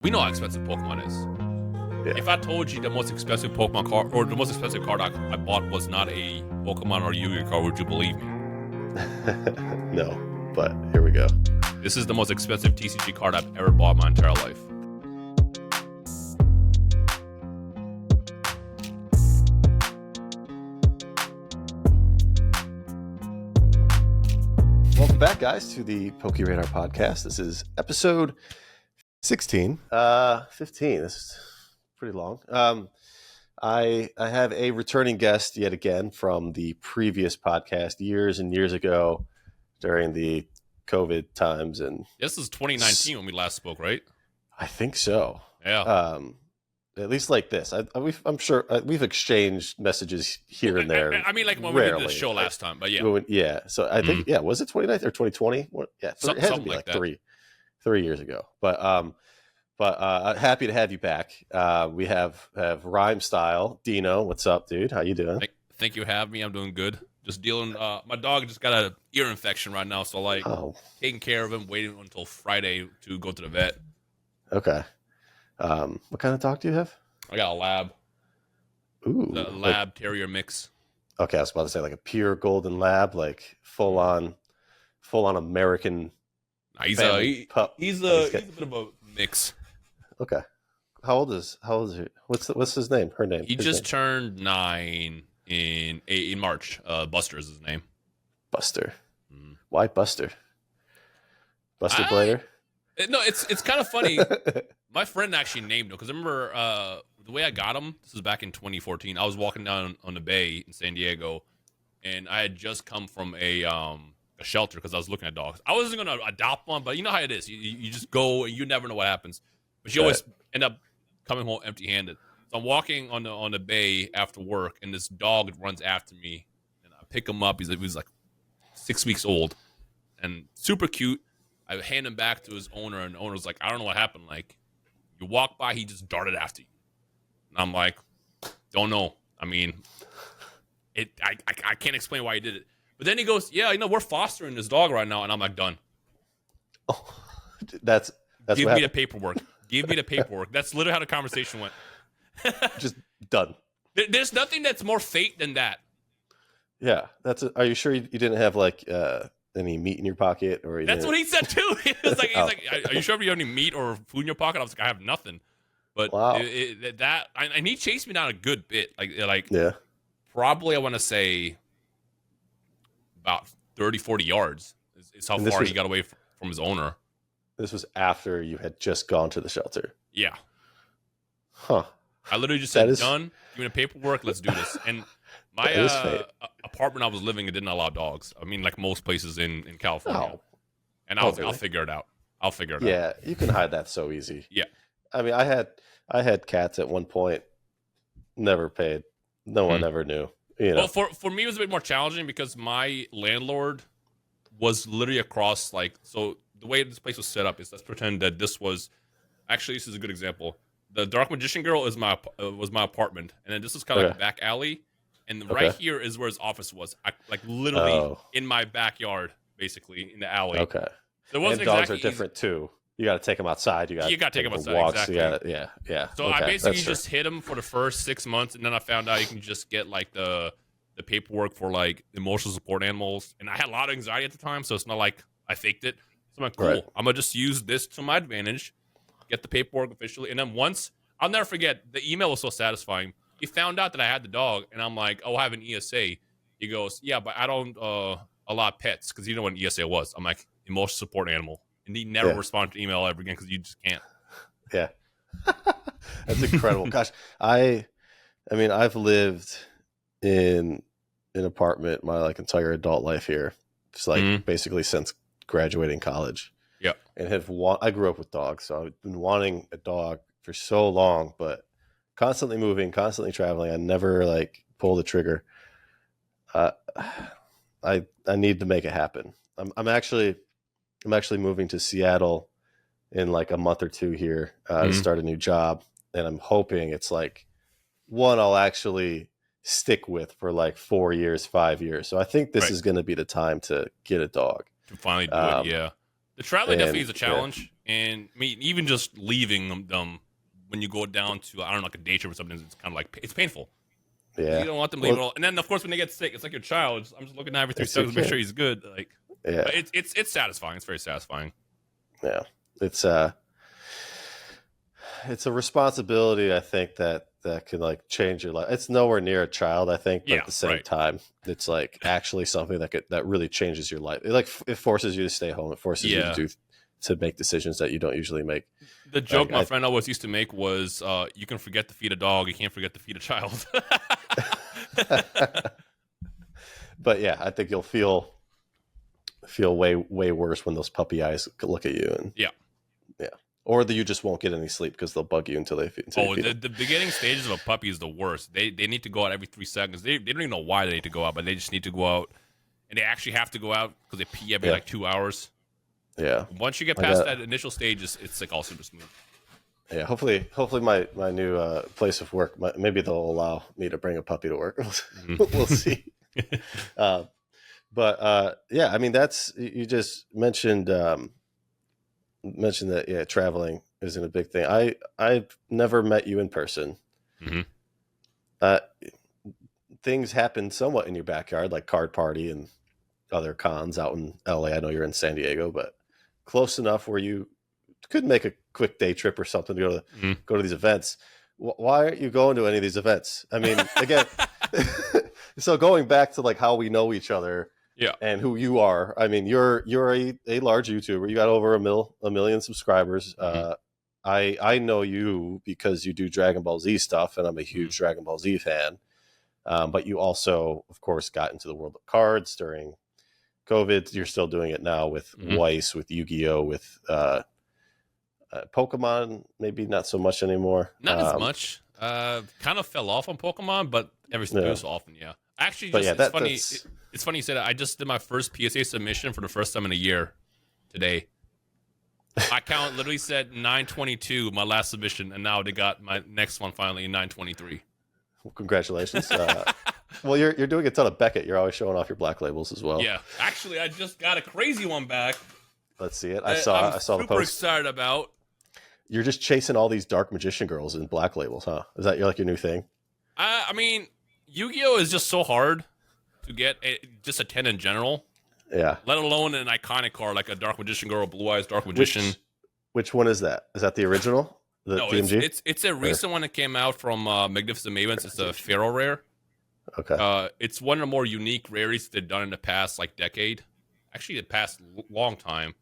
We know how expensive Pokemon is. Yeah. If I told you the most expensive Pokemon card or the most expensive card I bought was not a Pokemon or Yu-Gi-Oh card, would you believe me? No, but here we go. This is the most expensive TCG card I've ever bought in my entire life. Welcome back, guys, to the PokeRadar podcast. This is episode 16. 15. This is pretty long. I have a returning guest yet again from the previous podcast years and years ago during the COVID times. And this is 2019 when we last spoke, right? I think so. Yeah. At least like this. I'm sure we've exchanged messages here and there. I mean, like when rarely. we did the show last time, but yeah. Yeah. So I think, was it 2019 or 2020? Yeah. So it has to be like 3 years ago. But happy to have you back. We have Rhymestyle. Dino, what's up, dude? How you doing? Thank you for having me. I'm doing good. Just dealing. My dog just got an ear infection right now, so taking care of him, waiting until Friday to go to the vet. Okay. What kind of dog do you have? I got a lab. Ooh. The lab terrier mix. Okay, I was about to say like a pure golden lab, like full on American. He's a bit of a mix. Okay. How old is he? What's his name? Her name? He just turned 9 in March. Buster is his name. Buster. Why Buster? Buster Blader? No, it's kind of funny. My friend actually named him because I remember the way I got him. This was back in 2014. I was walking down on the bay in San Diego, and I had just come from a shelter because I was looking at dogs. I wasn't going to adopt one, but you know how it is. You just go and you never know what happens. But you always end up coming home empty-handed. So I'm walking on the bay after work, and this dog runs after me, and I pick him up. He was like 6 weeks old and super cute. I hand him back to his owner, and the owner's like, I don't know what happened. Like, you walk by, he just darted after you. And I'm like, don't know. I mean, I can't explain why he did it. But then he goes, yeah, we're fostering this dog right now. And I'm like, done. Oh, that's Give me the paperwork. Give me the paperwork. That's literally how the conversation went. Just done. There's nothing that's more fate than that. Yeah. Are you sure you didn't have like any meat in your pocket? Or that's what he said too. He's like, are you sure you have any meat or food in your pocket? I was like, I have nothing. But wow. And he chased me down a good bit. Like yeah. Probably I want to say about 30, 40 yards is how far he got away from his owner. This was after you had just gone to the shelter. Yeah. Huh. I literally just said, done. Give me the paperwork. Let's do this. And my apartment I was living in didn't allow dogs. I mean, like most places in California. Oh. And I was like, I'll figure it out. Yeah, you can hide that so easy. Yeah. I mean, I had cats at one point. Never paid. No one ever knew. Well, for me, it was a bit more challenging because my landlord was literally across, so the way this place was set up is, let's pretend that this is a good example. The Dark Magician Girl was my apartment, and then this is kind of like a back alley, and right here is where his office was. Literally in my backyard, basically in the alley. Okay. So it and dogs are different too. You got to take them outside. You got to take them outside. Walks. Exactly. Yeah. So I basically just hit him for the first 6 months, and then I found out you can just get like the paperwork for like emotional support animals, and I had a lot of anxiety at the time, so it's not like I faked it. So I'm like, cool. Right. I'm gonna just use this to my advantage, get the paperwork officially, and then once I'll never forget, the email was so satisfying. He found out that I had the dog, and I'm like, oh, I have an ESA. He goes, yeah, but I don't allow pets because you know what an ESA was. I'm like, emotional support animal. And he never responded to email ever again because you just can't. Yeah. That's incredible. Gosh, I mean, I've lived in an apartment my entire adult life here. Just basically since graduating college. Yeah. And I grew up with dogs, so I've been wanting a dog for so long, but constantly moving, constantly traveling. I never pull the trigger. I need to make it happen. I'm actually moving to Seattle in a month or two here to start a new job. And I'm hoping it's one I'll actually stick with for 4 years, 5 years. So I think this is going to be the time to get a dog. To finally do it, yeah. The traveling definitely is a challenge. And I mean, even just leaving them when you go down to, I don't know, like a day trip or something, it's kind of like, it's painful. Yeah. You don't want them leaving all. And then, of course, when they get sick, it's like your child. I'm just looking at every 3 seconds to make sure he's good. Like, yeah. But it's satisfying. It's very satisfying. Yeah. It's a responsibility, I think, that can like change your life. It's nowhere near a child, I think, but at the same time, it's like actually something that really changes your life. It forces you to stay home. It forces you to make decisions that you don't usually make. The joke my friend always used to make was, you can forget to feed a dog, you can't forget to feed a child. But yeah, I think you'll feel way worse when those puppy eyes look at you, and yeah, or that you just won't get any sleep because they'll bug you until they feed. The beginning stages of a puppy is the worst. They need to go out every 3 seconds. They don't even know why they need to go out, but they just need to go out, and they actually have to go out because they pee every like 2 hours. Yeah. Once you get past that initial stage, it's like all super smooth. Yeah. Hopefully my new place of work, maybe they'll allow me to bring a puppy to work. We'll see. But yeah, I mean, you just mentioned that traveling isn't a big thing. I've never met you in person. Things happen somewhat in your backyard, like Card Party and other cons out in LA. I know you're in San Diego, but close enough where you could make a quick day trip or something to go to these events. Why aren't you going to any of these events? I mean, again, so going back to like how we know each other, and who you are. I mean, you're a large YouTuber. You got over a million subscribers. I know you because you do Dragon Ball Z stuff, and I'm a huge Dragon Ball Z fan. But you also, of course, got into the world of cards during COVID. You're still doing it now with Weiss, with Yu-Gi-Oh, with Pokemon. Maybe not so much anymore. Not as much. Kind of fell off on Pokemon, but every so often, yeah. Actually, it's funny. It's funny you said that. I just did my first PSA submission for the first time in a year today. My count literally said 922, my last submission, and now they got my next one finally in 923. Well, congratulations. Well, you're doing a ton of Beckett. You're always showing off your black labels as well. Yeah. Actually, I just got a crazy one back. Let's see it. I saw the post. Super excited about. You're just chasing all these dark magician girls in black labels, huh? Is that your new thing? I mean, Yu-Gi-Oh is just so hard to get just a 10 in general. Yeah. Let alone an iconic card like a Dark Magician Girl, Blue Eyes Dark Magician. Which one is that? Is that the original? No, DMG? It's a recent one that came out from Magnificent Mavens. It's a Pharaoh rare. Okay. It's one of the more unique rarities they've done in the past decade. Actually, the past long time.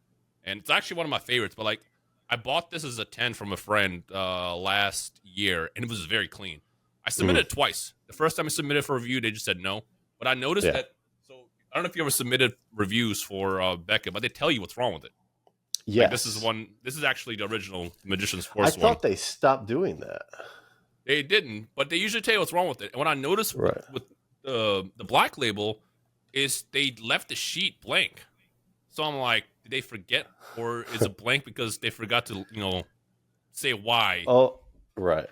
And it's actually one of my favorites. But like, I bought this as a 10 from a friend last year, and it was very clean. I submitted it twice. The first time I submitted for review, they just said no. But I noticed that. So I don't know if you ever submitted reviews for Beckett, but they tell you what's wrong with it. Yes. Like, this is actually the original Magician's Force one. I thought they stopped doing that. They didn't, but they usually tell you what's wrong with it. And what I noticed with the black label is they left the sheet blank. So I'm like, did they forget, or is it blank because they forgot to, say why? Oh, right.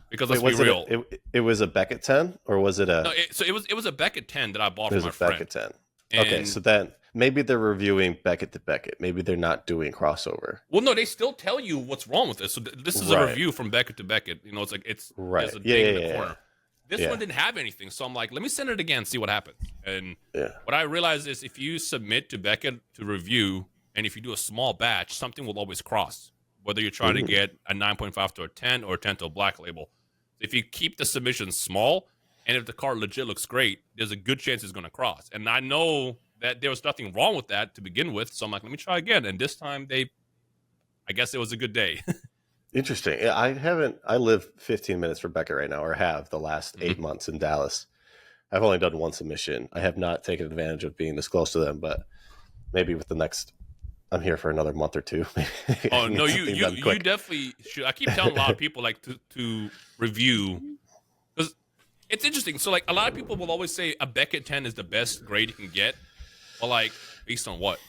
Because let's be real. It was a Beckett 10, or was it a? No, it was a Beckett 10 that I bought from my friend. It was a Beckett 10. Okay, so then maybe they're reviewing Beckett to Beckett. Maybe they're not doing crossover. Well, no, they still tell you what's wrong with it. So this is a review from Beckett to Beckett. It's like there's a ding in the corner. This one didn't have anything, so I'm like, let me send it again, see what happens. And what I realized is if you submit to Beckett to review, and if you do a small batch, something will always cross. Whether you're trying to get a 9.5 to a 10 or a 10 to a black label. If you keep the submission small, and if the card legit looks great, there's a good chance it's going to cross. And I know that there was nothing wrong with that to begin with, so I'm like, let me try again. And this time, I guess it was a good day. Interesting. Yeah, I live 15 minutes from Beckett right now, or have the last 8 months in Dallas. I've only done one submission. I have not taken advantage of being this close to them, but maybe with the next, I'm here for another month or two. Oh no, you definitely should. I keep telling a lot of people to review, because it's interesting. So like a lot of people will always say a Beckett 10 is the best grade you can get, but like based on what?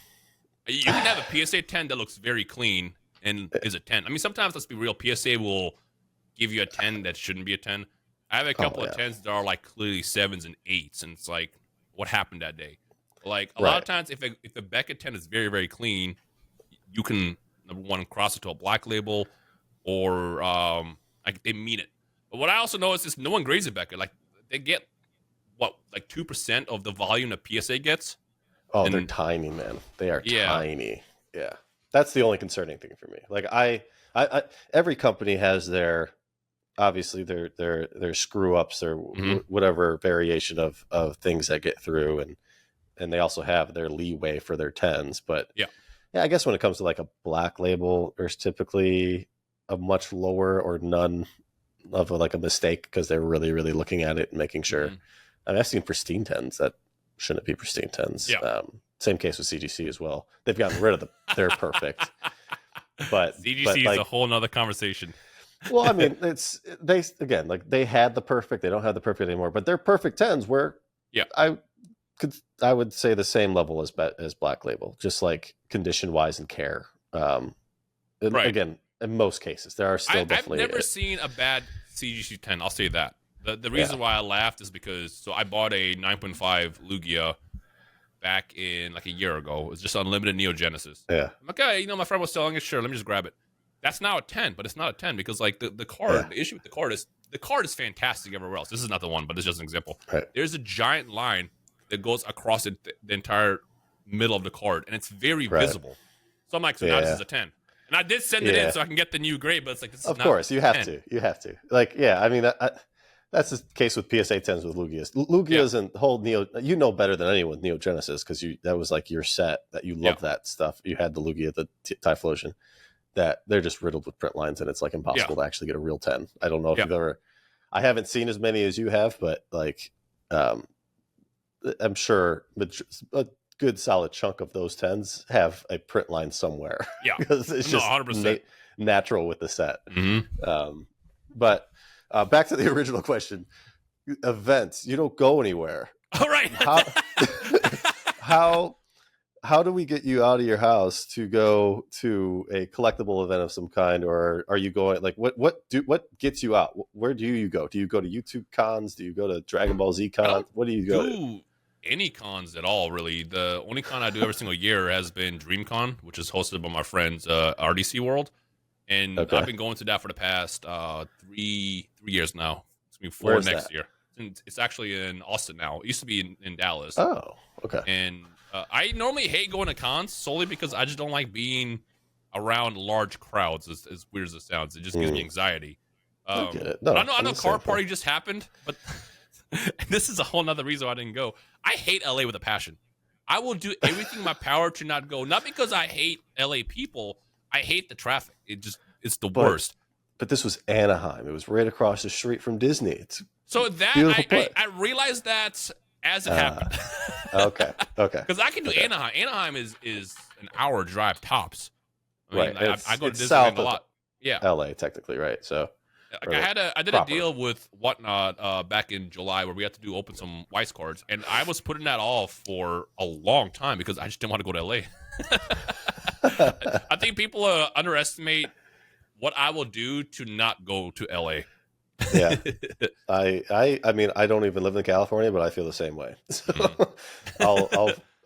You can have a PSA 10 that looks very clean and is a 10. I mean, sometimes, let's be real, PSA will give you a 10 that shouldn't be a 10. I have a couple of 10s that are like clearly 7s and 8s, and it's like, what happened that day? Like a lot of times, if a Beckett 10 is very, very clean, you can number one, cross it to a black label, or like they mean it. But what I also noticed is no one grades it back. Like they get what, like 2% of the volume that PSA gets. Oh, and they're tiny, man. They are yeah, tiny. Yeah, that's the only concerning thing for me. Like I every company has their obviously their screw ups or whatever variation of things that get through, and they also have their leeway for their tens. But yeah, I guess when it comes to like a black label, there's typically a much lower or none of like a mistake because they're really really looking at it and making sure. I mean, I've seen pristine tens that shouldn't be pristine tens. Yeah. Same case with CGC as well. They've gotten rid of they're perfect. But CGC like, is a whole nother conversation. Well, I mean, they had the perfect. They don't have the perfect anymore, but they're perfect tens. Where I would say the same level as black label, just like condition wise and care. Right. Again, in most cases, there are still definitely. I've never seen a bad CGC 10. I'll say that. The reason why I laughed is because I bought a 9.5 Lugia back in like a year ago. It was just unlimited Neo Genesis. Yeah. I'm like, hey, my friend was selling it. Sure, let me just grab it. That's now a 10, but it's not a 10 because like the card, the issue with the card is fantastic everywhere else. This is not the one, but it's just an example. Right. There's a giant line that goes across the entire middle of the card, and it's very visible. So I'm like, now this is a 10. And I did send it in so I can get the new grade, but it's like, this is of not course, you have 10. to. You have to. Like, yeah, I mean, that's the case with PSA 10s with Lugias. Lugias and the whole Neo, you know better than anyone, Neo Genesis, because that was like your set, that you love that stuff. You had the Lugia, the Typhlosion, that they're just riddled with print lines, and it's like impossible to actually get a real 10. I don't know if you've ever, I haven't seen as many as you have, but like, I'm sure a good solid chunk of those 10s have a print line somewhere. Yeah. Because it's just 100%. Natural with the set. Mm-hmm. But back to the original question, events, you don't go anywhere. All right. How do we get you out of your house to go to a collectible event of some kind, or are you going, like, what gets you out? Where do you go? Do you go to YouTube cons? Do you go to Dragon Ball Z con? What do you go to? Any cons at all, really. The only con I do every single year has been DreamCon, which is hosted by my friends RDC World, and I've been going to that for the past 3 years now. It's gonna be 4 next year. It's actually in Austin now. It used to be in Dallas. Oh, okay. And I normally hate going to cons solely because I just don't like being around large crowds. As weird as it sounds, it just gives me anxiety. I get it. No, I know Car Party just happened, but this is a whole nother reason why I didn't go. I hate LA with a passion. I will do everything in my power to not go. Not because I hate LA people. I hate the traffic. It's the worst. But this was Anaheim. It was right across the street from Disney. It's so that I realized that as it happened. Okay. Because I can do Anaheim. Anaheim is an hour drive tops. I mean, I go to Disneyland a lot. Yeah, LA technically, right? So. Like I did a deal with Whatnot back in July where we had to open some Weiss cards, and I was putting that off for a long time because I just didn't want to go to LA. I think people underestimate what I will do to not go to LA. Yeah, I mean, I don't even live in California, but I feel the same way. So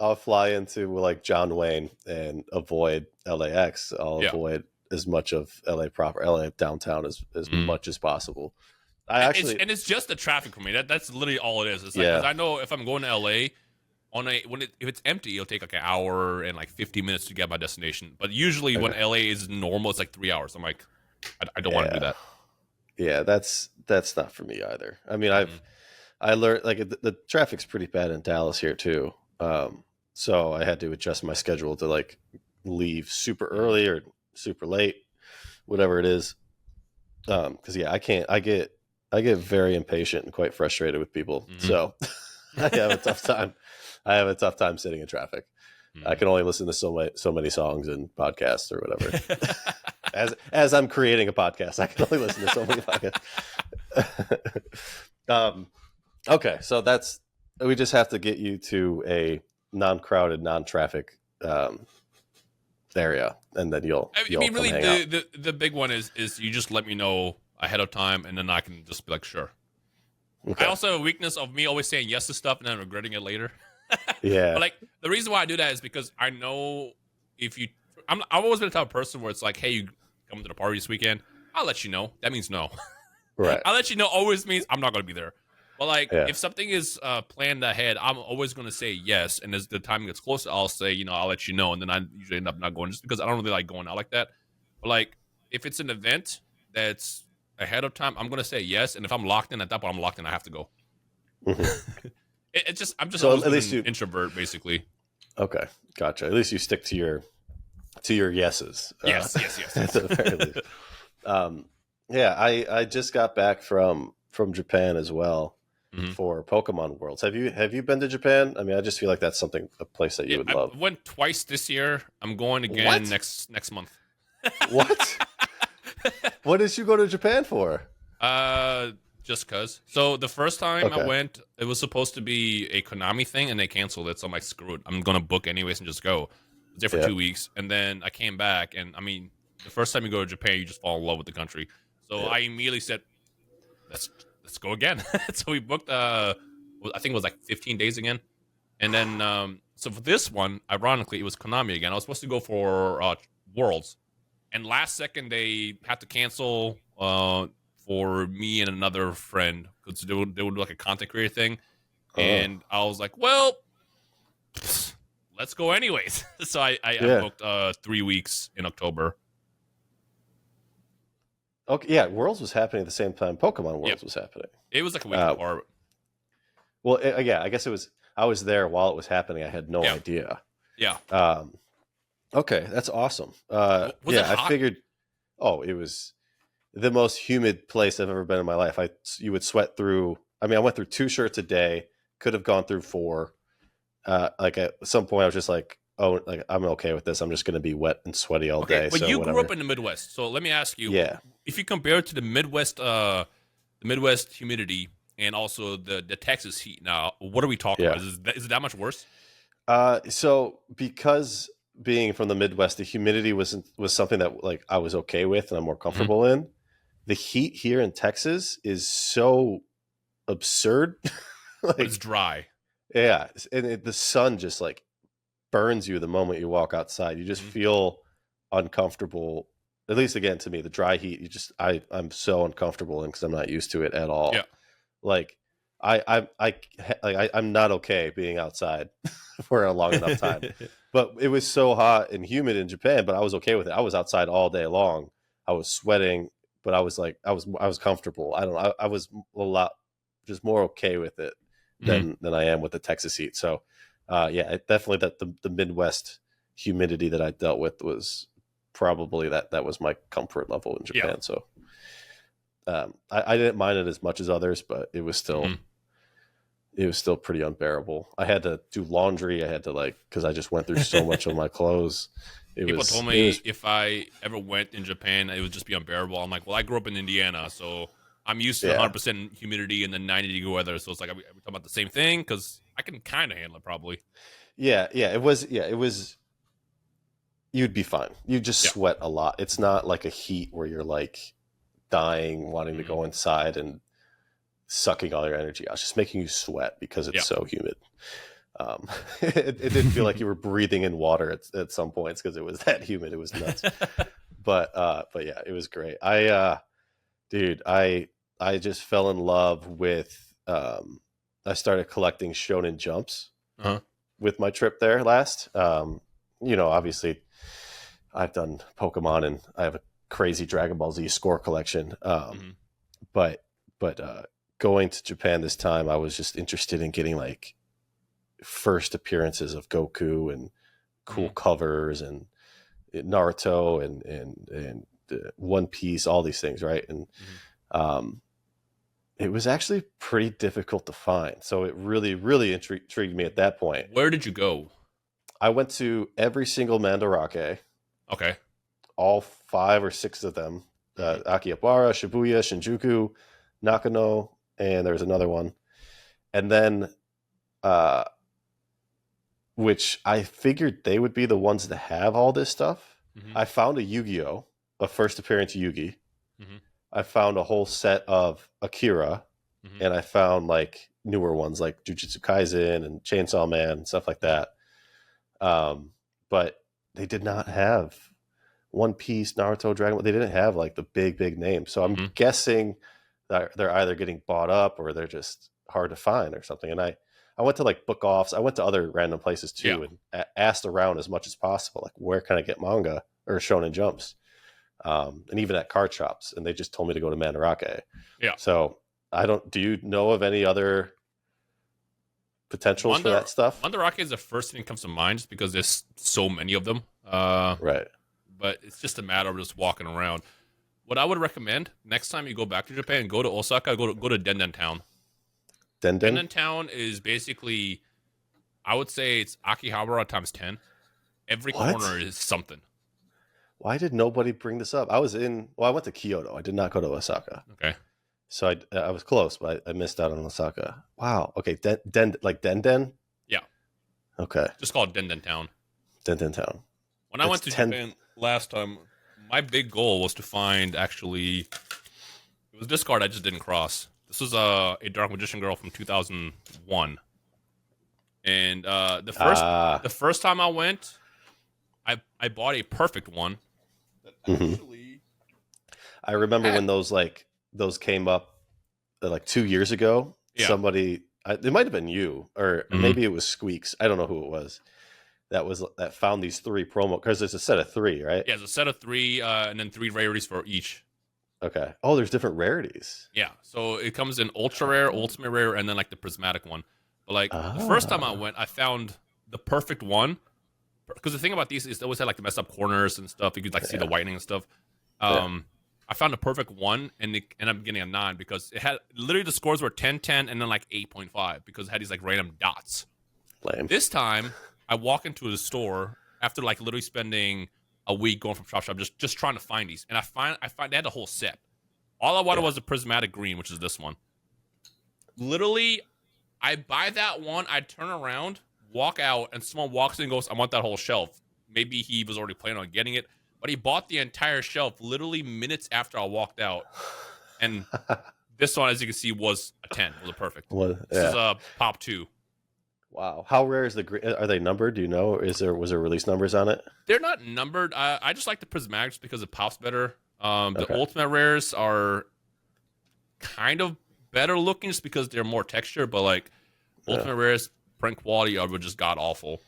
I'll fly into like John Wayne and avoid LAX. I'll avoid as much of LA proper, LA downtown as much as possible. It's just the traffic for me. That's literally all it is. It's like, 'cause I know if I'm going to LA if it's empty, it'll take like an hour and like 50 minutes to get my destination. But usually when LA is normal, it's like 3 hours. I'm like, I don't want to do that. Yeah, that's not for me either. I mean, I learned like the traffic's pretty bad in Dallas here too. So I had to adjust my schedule to like leave super early or super late, whatever it is. Because I get very impatient and quite frustrated with people. So I have a tough time. I have a tough time sitting in traffic. I can only listen to so many songs and podcasts or whatever. as I'm creating a podcast, I can only listen to so many podcasts. Okay, so we just have to get you to a non-crowded, non-traffic area, and then you'll really the big one is you just let me know ahead of time, and then I can just be like, sure. Okay. I also have a weakness of me always saying yes to stuff and then regretting it later. Yeah. But like the reason why I do that is because I know if you I've always been the type of person where it's like, hey, you coming to the party this weekend? I'll let you know. That means no. Right. I'll let you know always means I'm not going to be there. But like, Yeah. if something is planned ahead, I'm always going to say yes. And as the time gets closer, I'll say, I'll let you know. And then I usually end up not going just because I don't really like going out like that. But like, if it's an event that's ahead of time, I'm going to say yes. And if I'm locked in at that point, I'm locked in. I have to go. Mm-hmm. It's just I'm just So always at least an introvert, basically. Okay, gotcha. At least you stick to your yeses. Yes. At the very least. Yeah, I just got back from Japan as well for Pokemon Worlds. Have you been to Japan? I mean, I just feel like that's a place that you would love. I went twice this year. I'm going again What? next month. What? What did you go to Japan for? Just cause. So the first time Okay. I went, it was supposed to be a Konami thing, and they canceled it. So I'm like, screw it. I'm gonna book anyways and just go. I was there for 2 weeks, and then I came back, and I mean, the first time you go to Japan, you just fall in love with the country. So I immediately said, let's go again. So we booked. I think it was like 15 days again, and then so for this one, ironically, it was Konami again. I was supposed to go for Worlds, and last second they had to cancel. For me and another friend, because they would do like a content creator thing, and I was like, well, let's go anyways. So I booked 3 weeks in October. Okay, yeah, Worlds was happening at the same time Pokemon Worlds was happening. It was like a week apart. Well, yeah, I guess it was. I was there while it was happening. I had no idea. Yeah. Okay, that's awesome. Was it hot? I figured. Oh, it was the most humid place I've ever been in my life. You would sweat through. I mean, I went through 2 shirts a day. Could have gone through 4. Like at some point, I was just like, "Oh, like I'm okay with this. I'm just going to be wet and sweaty all day." But so you whatever. grew up in the Midwest, so let me ask you: if you compare it to the Midwest humidity and also the Texas heat, now what are we talking about? Is it that much worse? So because being from the Midwest, the humidity was something that like I was okay with and I'm more comfortable in. The heat here in Texas is so absurd. But it's dry. Yeah, and the sun just like burns you the moment you walk outside. You just feel uncomfortable. At least again to me, the dry heat. I'm so uncomfortable because I'm not used to it at all. Yeah. Like I'm not okay being outside for a long enough time. But it was so hot and humid in Japan, but I was okay with it. I was outside all day long. I was sweating, but I was comfortable. I was a lot just more okay with it than I am with the Texas heat. So definitely that the Midwest humidity that I dealt with was probably that was my comfort level in Japan. So I didn't mind it as much as others, but it was still pretty unbearable. I had to do laundry. I had to because I just went through so much of my clothes. People told me if I ever went in Japan, it would just be unbearable. I'm like, well, I grew up in Indiana, so I'm used to 100% humidity and then 90-degree weather. So it's like, are we talking about the same thing? Because I can kind of handle it probably. Yeah, it was. You'd be fine. You just sweat a lot. It's not like a heat where you're like dying, wanting to go inside and sucking all your energy out. It's just making you sweat because it's so humid. It didn't feel like you were breathing in water at some points because it was that humid. It was nuts. but yeah, it was great. I just fell in love with. I started collecting Shonen Jumps with my trip there last. Obviously, I've done Pokemon and I have a crazy Dragon Ball Z score collection. But going to Japan this time, I was just interested in getting like first appearances of Goku and cool covers and Naruto and One Piece, all these things, right? And it was actually pretty difficult to find. So it really, really intrigued me at that point. Where did you go? I went to every single Mandarake. Okay. All 5 or 6 of them. Akihabara, Shibuya, Shinjuku, Nakano, and there's another one. And then, which I figured they would be the ones that have all this stuff. I found a Yu-Gi-Oh! A first appearance Yugi. I found a whole set of Akira, and I found like newer ones like Jujutsu Kaisen and Chainsaw Man and stuff like that. But they did not have One Piece, Naruto, Dragon Ball. They didn't have like the big names. So I'm guessing that they're either getting bought up or they're just hard to find or something. And I went to like book offs. I went to other random places too and asked around as much as possible. Like, where can I get manga or Shonen Jumps? And even at card shops. And they just told me to go to Mandarake. Yeah. So do you know of any other potentials for that stuff? Mandarake is the first thing that comes to mind just because there's so many of them. Right. But it's just a matter of just walking around. What I would recommend next time you go back to Japan, go to Osaka, go to Denden Town. Denden Town is basically, I would say it's Akihabara times 10. Every corner is something. Why did nobody bring this up? I went to Kyoto. I did not go to Osaka. Okay. So I was close, but I missed out on Osaka. Wow. Okay. Like Denden? Yeah. Okay. Just call it Denden Town. Denden Town. When I went to Japan last time, my big goal was to find it was this card I just didn't cross. This was a Dark Magician Girl from 2001. And the first time I went, I bought a perfect one. I remember when those came up like 2 years ago. Yeah. Somebody, it might have been you, or maybe it was Squeaks. I don't know who it was. That found these 3 promo, because there's a set of 3, right? Yeah, there's a set of 3, and then 3 rarities for each. Okay. Oh, there's different rarities. Yeah, so it comes in ultra rare, ultimate rare, and then like the prismatic one. But like the first time I went, I found the perfect one, because the thing about these is they always had like the messed up corners and stuff. You could like see the whitening and stuff. I found the perfect one, and it ended up getting a 9 because it had literally the scores were 10, 10, and then like 8.5 because it had these like random dots. Lame. This time, I walk into the store after like literally spending a week going from shop just trying to find these, and I find they had the whole set. All I wanted was a prismatic green, which is this one. Literally, I buy that one, I turn around, walk out, and someone walks in and goes, "I want that whole shelf." Maybe he was already planning on getting it, but he bought the entire shelf literally minutes after I walked out. And this one, as you can see, was a 10. Was a perfect. This is a pop 2. Wow. How rare is the green? Are they numbered? Do you know? Was there release numbers on it? They're not numbered. I just like the prismatic because it pops better. The ultimate rares are kind of better looking just because they're more texture, but like ultimate rares, print quality are just god awful.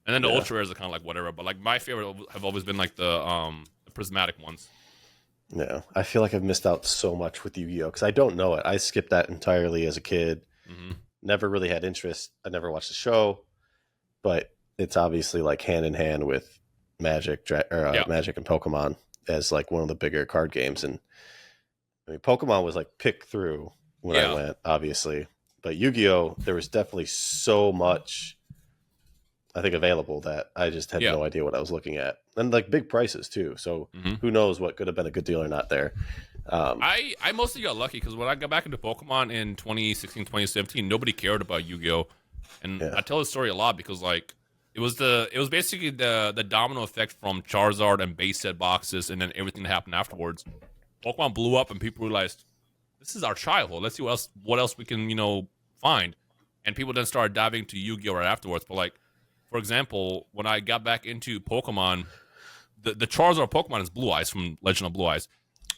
And then the ultra rares are kind of like whatever. But like my favorite have always been like the prismatic ones. Yeah, I feel like I've missed out so much with Yu-Gi-Oh because I don't know it. I skipped that entirely as a kid. Never really had interest. I never watched the show, but it's obviously like hand in hand with Magic, Magic and Pokemon as like one of the bigger card games. And I mean, Pokemon was like picked through when I went, obviously, but Yu-Gi-Oh, there was definitely so much, I think, available that I just had no idea what I was looking at, and like big prices too. So who knows what could have been a good deal or not there. I mostly got lucky because when I got back into Pokemon in 2016, 2017, nobody cared about Yu-Gi-Oh, and I tell this story a lot because like it was basically the domino effect from Charizard and base set boxes, and then everything that happened afterwards. Pokemon blew up, and people realized this is our childhood. Let's see what else we can find, and people then started diving into Yu-Gi-Oh right afterwards. But like, for example, when I got back into Pokemon, the Charizard Pokemon is Blue Eyes from Legend of Blue Eyes.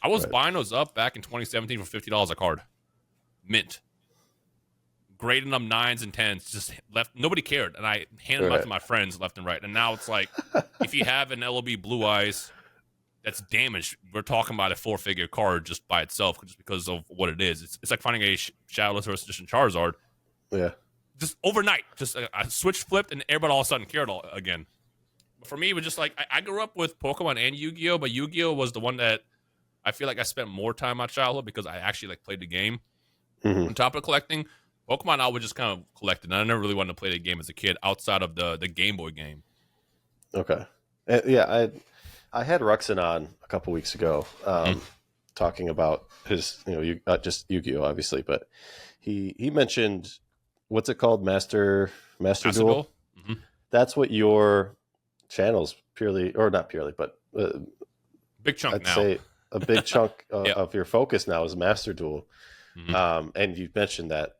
I was buying those up back in 2017 for $50 a card. Mint. Grading them 9s and 10s. Just left. Nobody cared. And I handed them out to my friends left and right. And now it's like, if you have an LOB Blue Eyes that's damaged, we're talking about a 4-figure card just by itself, just because of what it is. It's like finding a Shadowless First Edition Charizard. Yeah. Just overnight. Just a switch flipped and everybody all of a sudden cared again. But for me, it was just like, I grew up with Pokemon and Yu-Gi-Oh! But Yu-Gi-Oh! Was the one that I feel like I spent more time my childhood because I actually like played the game. On top of collecting, Pokemon I would just kind of collect it. And I never really wanted to play the game as a kid outside of the Game Boy game. Okay. I had Ruxin on a couple weeks ago talking about his, just Yu-Gi-Oh! Obviously, but he mentioned, what's it called? Master Duel? That's what your channel's purely, or not purely, but big chunk I'd now. say a big chunk of your focus now is Master Duel. And you mentioned that,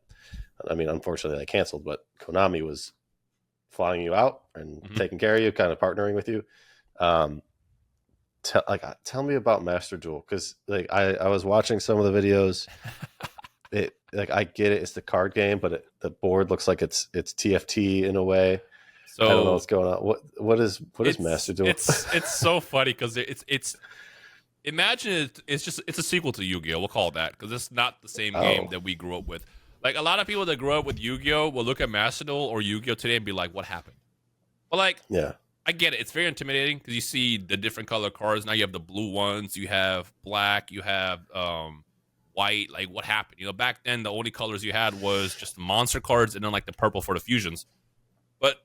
I mean, unfortunately they canceled, but Konami was flying you out and taking care of you, kind of partnering with you. Um, tell me about Master Duel, because like I was watching some of the videos. It like I get it, it's the card game, but the board looks like it's TFT in a way. I don't know So what's going on. What is Master Duel? it's so funny because it's imagine it's a sequel to Yu-Gi-Oh. We'll call it that because it's not the same game that we grew up with. Like a lot of people that grew up with Yu-Gi-Oh will look at Master Duel or Yu-Gi-Oh today and be like, "What happened?" But like, Yeah, I get it. It's very intimidating because you see the different color cards. Now you have the blue ones, you have black, you have white. Like, what happened? You know, back then the only colors you had was just the monster cards and then like the purple for the fusions. But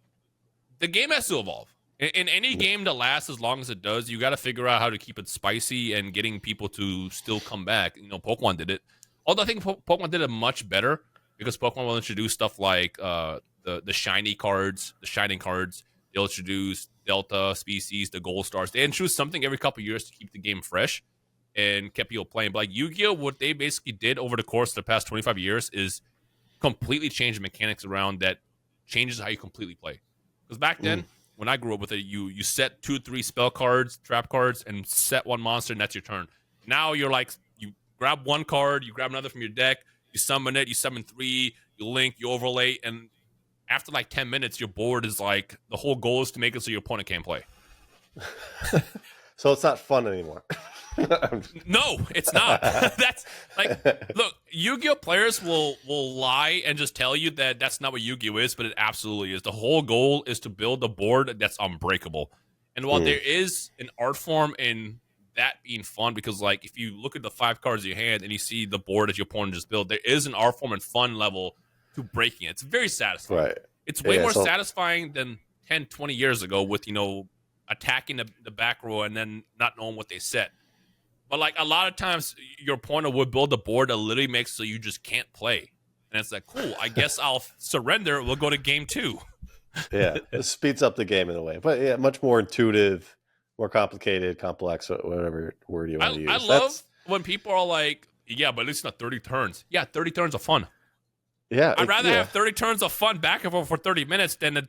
the game has to evolve. In any game that lasts as long as it does, you got to figure out how to keep it spicy and getting people to still come back. You know, Pokemon did it. Although I think Pokemon did it much better because Pokemon will introduce stuff like the shiny cards, the shining cards. They'll introduce Delta species, the Gold Stars. They introduce something every couple of years to keep the game fresh and kept people playing. But like Yu-Gi-Oh, what they basically did over the course of the past 25 years is completely change the mechanics around that changes how you completely play. Because back then, when I grew up with it, you set 2-3 spell cards, trap cards, and set one monster, and that's your turn. Now you're like, you grab one card, you grab another from your deck, you summon it, you summon 3, you link, you overlay, and after like 10 minutes, your board is like, the whole goal is to make it so your opponent can't play. So it's not fun anymore. No, it's not. That's like, look, Yu-Gi-Oh players will lie and just tell you that that's not what Yu-Gi-Oh is, but it absolutely is. The whole goal is to build a board that's unbreakable. And while there is an art form in that being fun, because like if you look at the 5 cards in your hand and you see the board that your opponent just built, there is an art form and fun level to breaking it. It's very satisfying. Right. It's way more satisfying than 10, 20 years ago with, you know, attacking the back row and then not knowing what they set. But like a lot of times your opponent would build a board that literally makes so you just can't play. And it's like, cool, I guess I'll surrender. We'll go to game 2. Yeah, it speeds up the game in a way. But yeah, much more intuitive, more complicated, complex, whatever word you want to use. I love when people are like, yeah, but at least not 30 turns. Yeah, 30 turns of fun. Yeah, I'd rather have 30 turns of fun back and forth for 30 minutes than a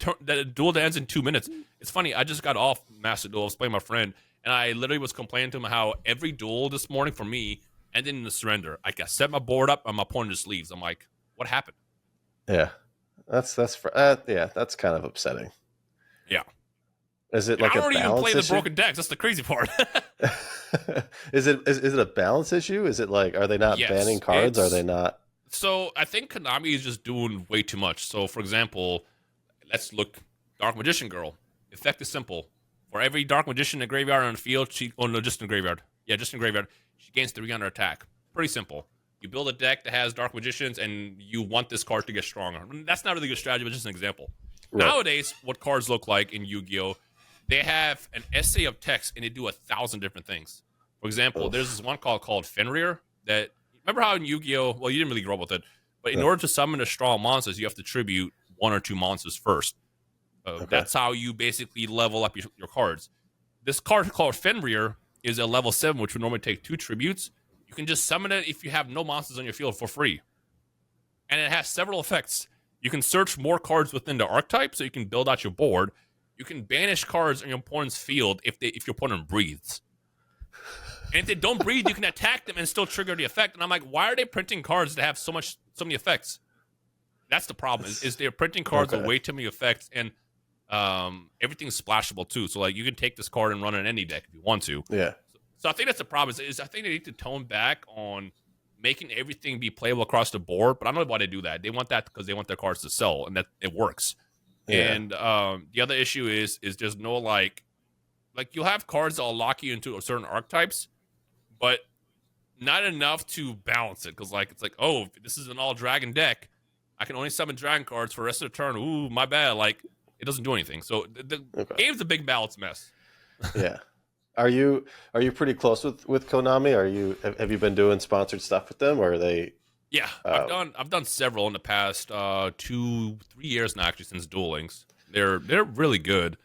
duel that ends in 2 minutes. It's funny. I just got off Master Duel. I was playing with my friend, and I literally was complaining to him how every duel this morning for me ended in a surrender. I set my board up, and my opponent just leaves. I'm like, what happened? Yeah, that's kind of upsetting. Yeah. Is it like a balance issue? I don't even play the broken decks. That's the crazy part. Is it a balance issue? Is it like, are they not banning cards? Are they not? So I think Konami is just doing way too much. So for example, let's look Dark Magician Girl. Effect is simple. For every Dark Magician in the graveyard on the field, just in the graveyard. Yeah, just in the graveyard. She gains 300 attack. Pretty simple. You build a deck that has Dark Magicians, and you want this card to get stronger. That's not really a good strategy, but just an example. Right. Nowadays, what cards look like in Yu-Gi-Oh! They have an essay of text, and they do 1,000 different things. For example, there's this one called Fenrir that... Remember how in Yu-Gi-Oh! Well, you didn't really grow up with it, but in order to summon the strong monsters, you have to tribute 1 or 2 monsters first. That's how you basically level up your cards. This card called Fenrir is a level 7, which would normally take 2 tributes. You can just summon it if you have no monsters on your field for free. And it has several effects. You can search more cards within the archetype, so you can build out your board. You can banish cards on your opponent's field if your opponent breathes. And if they don't breathe, you can attack them and still trigger the effect. And I'm like, why are they printing cards that have so many effects? That's the problem. Is they're printing cards with way too many effects, and everything's splashable too. So like, you can take this card and run it in any deck if you want to. Yeah. So I think that's the problem. Is I think they need to tone back on making everything be playable across the board. But I don't know why they do that. They want that because they want their cards to sell, and that it works. Yeah. And the other issue is there's no like you'll have cards that will lock you into certain archetypes, but not enough to balance it. Because like, it's like, oh, if this is an all dragon deck, I can only summon dragon cards for the rest of the turn. Ooh, my bad. Like, it doesn't do anything. So the game's a big balance mess. Yeah. Are you pretty close with Konami? Have you been doing sponsored stuff with them, or are they? Yeah, I've done several in the past 2-3 years now, actually, since Duel Links. They're really good.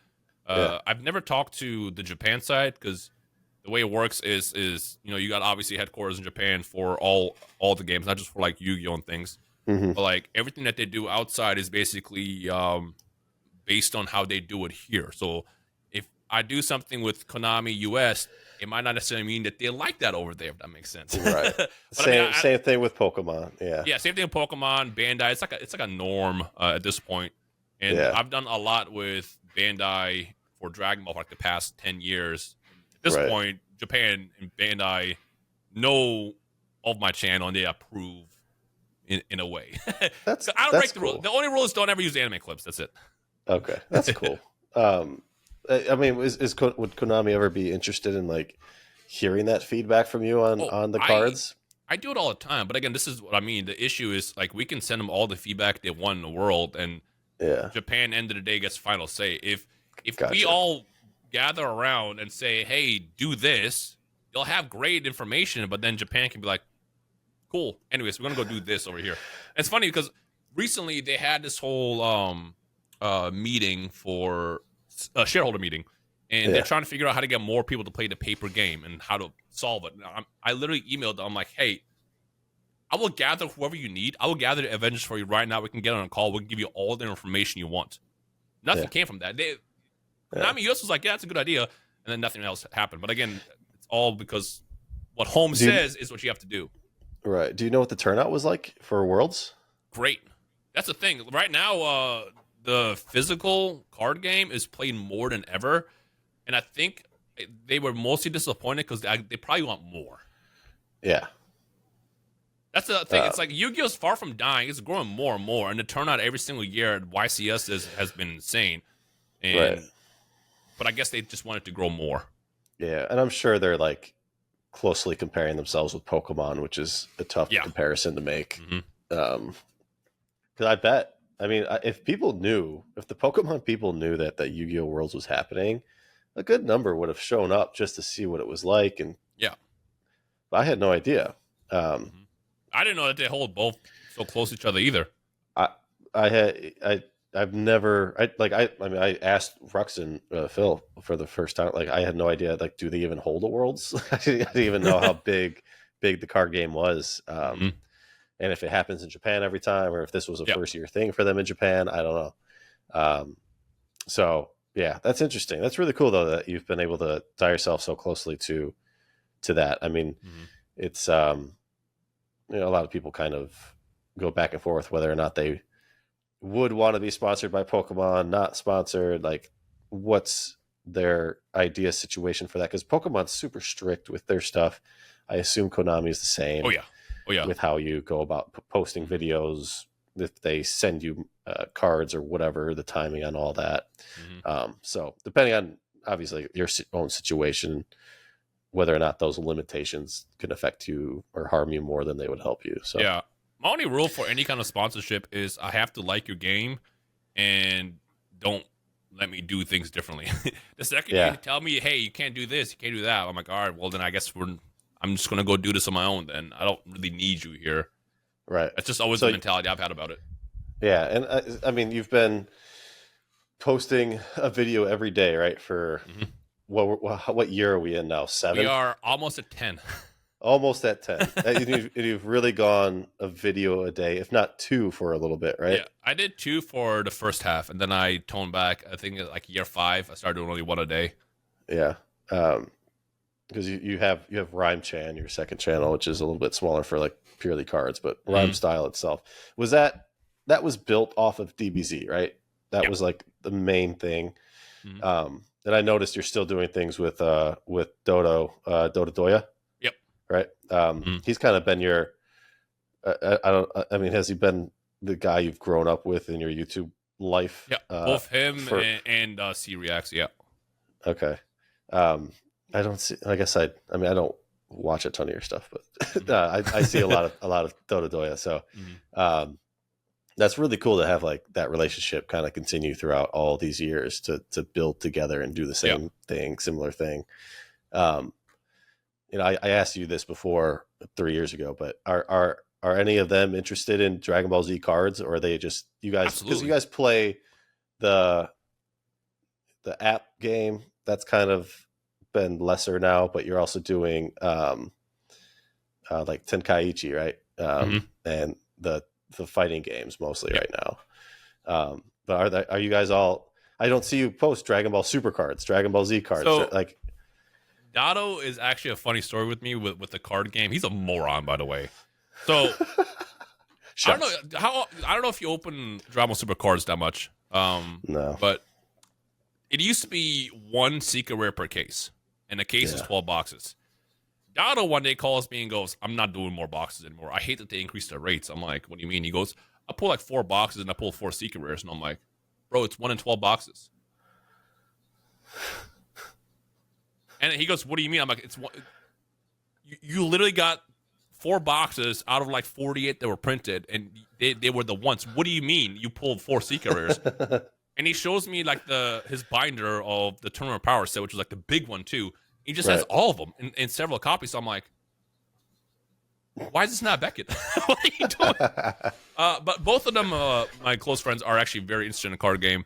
I've never talked to the Japan side because the way it works is you got obviously headquarters in Japan for all the games, not just for like Yu-Gi-Oh! And things. Mm-hmm. But like everything that they do outside is basically based on how they do it here. So if I do something with Konami US, it might not necessarily mean that they like that over there, if that makes sense. Right. But Same thing with Pokemon. Yeah. yeah, same thing with Pokemon, Bandai. It's like a norm at this point. And Yeah. I've done a lot with Bandai for Dragon Ball for like the past 10 years. At this Right. point, Japan and Bandai know of my channel and they approve in a way. That's I don't break the cool. rule. The only rule is don't ever use anime clips. That's it. Okay, that's cool. I mean, would Konami ever be interested in like hearing that feedback from you on the cards? I do it all the time, but again, this is what I mean. The issue is like we can send them all the feedback they want in the world, and Yeah. Japan, end of the day, gets final say. If Gotcha. we all gather around and say, "Hey, do this," they'll have great information, but then Japan can be like, "Cool. Anyways, we're gonna go do this over here." And it's funny because recently they had this whole meeting for a shareholder meeting, and they're trying to figure out how to get more people to play the paper game and how to solve it. I literally emailed them. I'm like, "Hey, I will gather whoever you need. I will gather the Avengers for you right now. We can get on a call. We can give you all the information you want." Nothing came from that. Konami US was like, "Yeah, that's a good idea," and then nothing else happened. But again, it's all because what home says is what you have to do. Right. Do you know what the turnout was like for Worlds? Great. That's the thing. Right now, the physical card game is played more than ever, and I think they were mostly disappointed because they probably want more. Yeah. That's the thing. It's like Yu-Gi-Oh's far from dying. It's growing more and more, and the turnout every single year at YCS has been insane. And, but I guess they just wanted to grow more. Yeah, and I'm sure they're like closely comparing themselves with Pokemon, which is a tough comparison to make. Because I bet, I mean, if the Pokemon people knew that Yu-Gi-Oh! Worlds was happening, a good number would have shown up just to see what it was like. And but I had no idea. I didn't know that they hold both so close to each other either. I've never I asked Ruxin Phil for the first time. Like I had no idea. Like, do they even hold a Worlds? I didn't even know how big the card game was. And if it happens in Japan every time, or if this was a first year thing for them in Japan, I don't know. So yeah, that's interesting. That's really cool though that you've been able to tie yourself so closely to that. I mean, it's a lot of people kind of go back and forth whether or not they would want to be sponsored by Pokemon, not sponsored. Like, what's their idea situation for that? Because Pokemon's super strict with their stuff. I assume Konami is the same. Oh yeah. With how you go about posting videos, if they send you cards or whatever, the timing on all that. So depending on obviously your own situation, whether or not those limitations can affect you or harm you more than they would help you. So yeah, my only rule for any kind of sponsorship is I have to like your game and don't let me do things differently. The second you tell me, hey, you can't do this, you can't do that, I'm like, all right, well then I guess I'm just gonna go do this on my own. Then I don't really need you here. Right. That's just always the mentality I've had about it. Yeah, and I mean, you've been posting a video every day, right? For what year are we in now? 7? We are almost at 10. Almost at 10. And you've really gone a video a day, if not 2 for a little bit, right? Yeah, I did 2 for the first half, and then I toned back. I think like year 5, I started doing only 1 a day. Yeah, because you have Rhymechan, your second channel, which is a little bit smaller for like purely cards, but Rhymestyle itself that was built off of DBZ, right? That was like the main thing. And I noticed you're still doing things with Dodo Doya. Yep. Right. He's kind of been your. I mean, has he been the guy you've grown up with in your YouTube life? Yeah, both him and C Reacts. Yeah. Okay. I don't see. I guess I mean, I don't watch a ton of your stuff, but I see a lot of Dodo Doya. So that's really cool to have like that relationship kind of continue throughout all these years to build together and do the same thing, similar thing. I asked you this before 3 years ago, but are any of them interested in Dragon Ball Z cards, or are they just you guys? Because you guys play the app game. That's kind of been lesser now, but you're also doing like Tenkaichi, right? And the fighting games mostly right now. But are you guys all? I don't see you post Dragon Ball Super cards, Dragon Ball Z cards. So like Dotto is actually a funny story with me with the card game. He's a moron, by the way. So I don't know if you open Dragon Ball Super cards that much. No, but it used to be one secret rare per case, and the case is 12 boxes. Dotto one day calls me and goes, "I'm not doing more boxes anymore. I hate that they increased their rates." I'm like, "What do you mean?" He goes, "I pull like 4 boxes and I pull 4 secret rares," and I'm like, "Bro, it's 1 in 12 boxes." And he goes, "What do you mean?" I'm like, "It's one. You literally got 4 boxes out of like 48 that were printed, and they were the ones. What do you mean you pulled 4 secret rares?" And he shows me like his binder of the Tournament Power set, which was like the big one too. He just has all of them in several copies. So I'm like, why is this not Beckett? What are you doing? But both of them, my close friends, are actually very interested in the card game.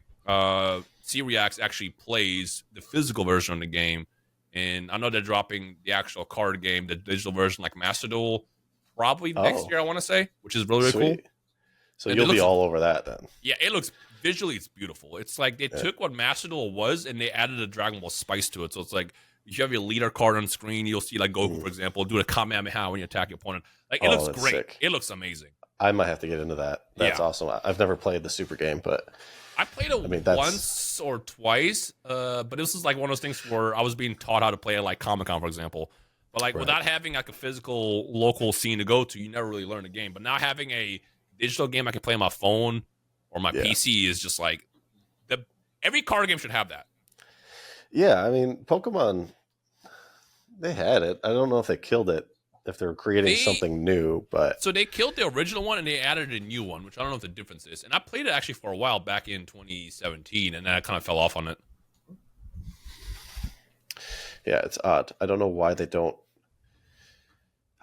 C-Reacts actually plays the physical version of the game. And I know they're dropping the actual card game, the digital version, like Master Duel, probably next year, I want to say, which is really, really cool. So you'll be all over that then. Yeah, it looks, visually, it's beautiful. It's like they took what Master Duel was and they added a Dragon Ball spice to it. So it's like, if you have your leader card on screen, you'll see like Goku, for example, do a Kamehameha when you attack your opponent. Like it looks great. Sick. It looks amazing. I might have to get into that. That's awesome. I've never played the Super game, but I played it once or twice. But this is like one of those things where I was being taught how to play it like Comic-Con, for example. But like without having like a physical local scene to go to, you never really learn the game. But now having a digital game I can play on my phone or my PC is just like every card game should have that. Yeah, I mean, Pokemon, they had it. I don't know if they killed it, if they're creating something new, but... So they killed the original one and they added a new one, which I don't know what the difference is. And I played it actually for a while back in 2017, and then I kind of fell off on it. Yeah, it's odd. I don't know why they don't...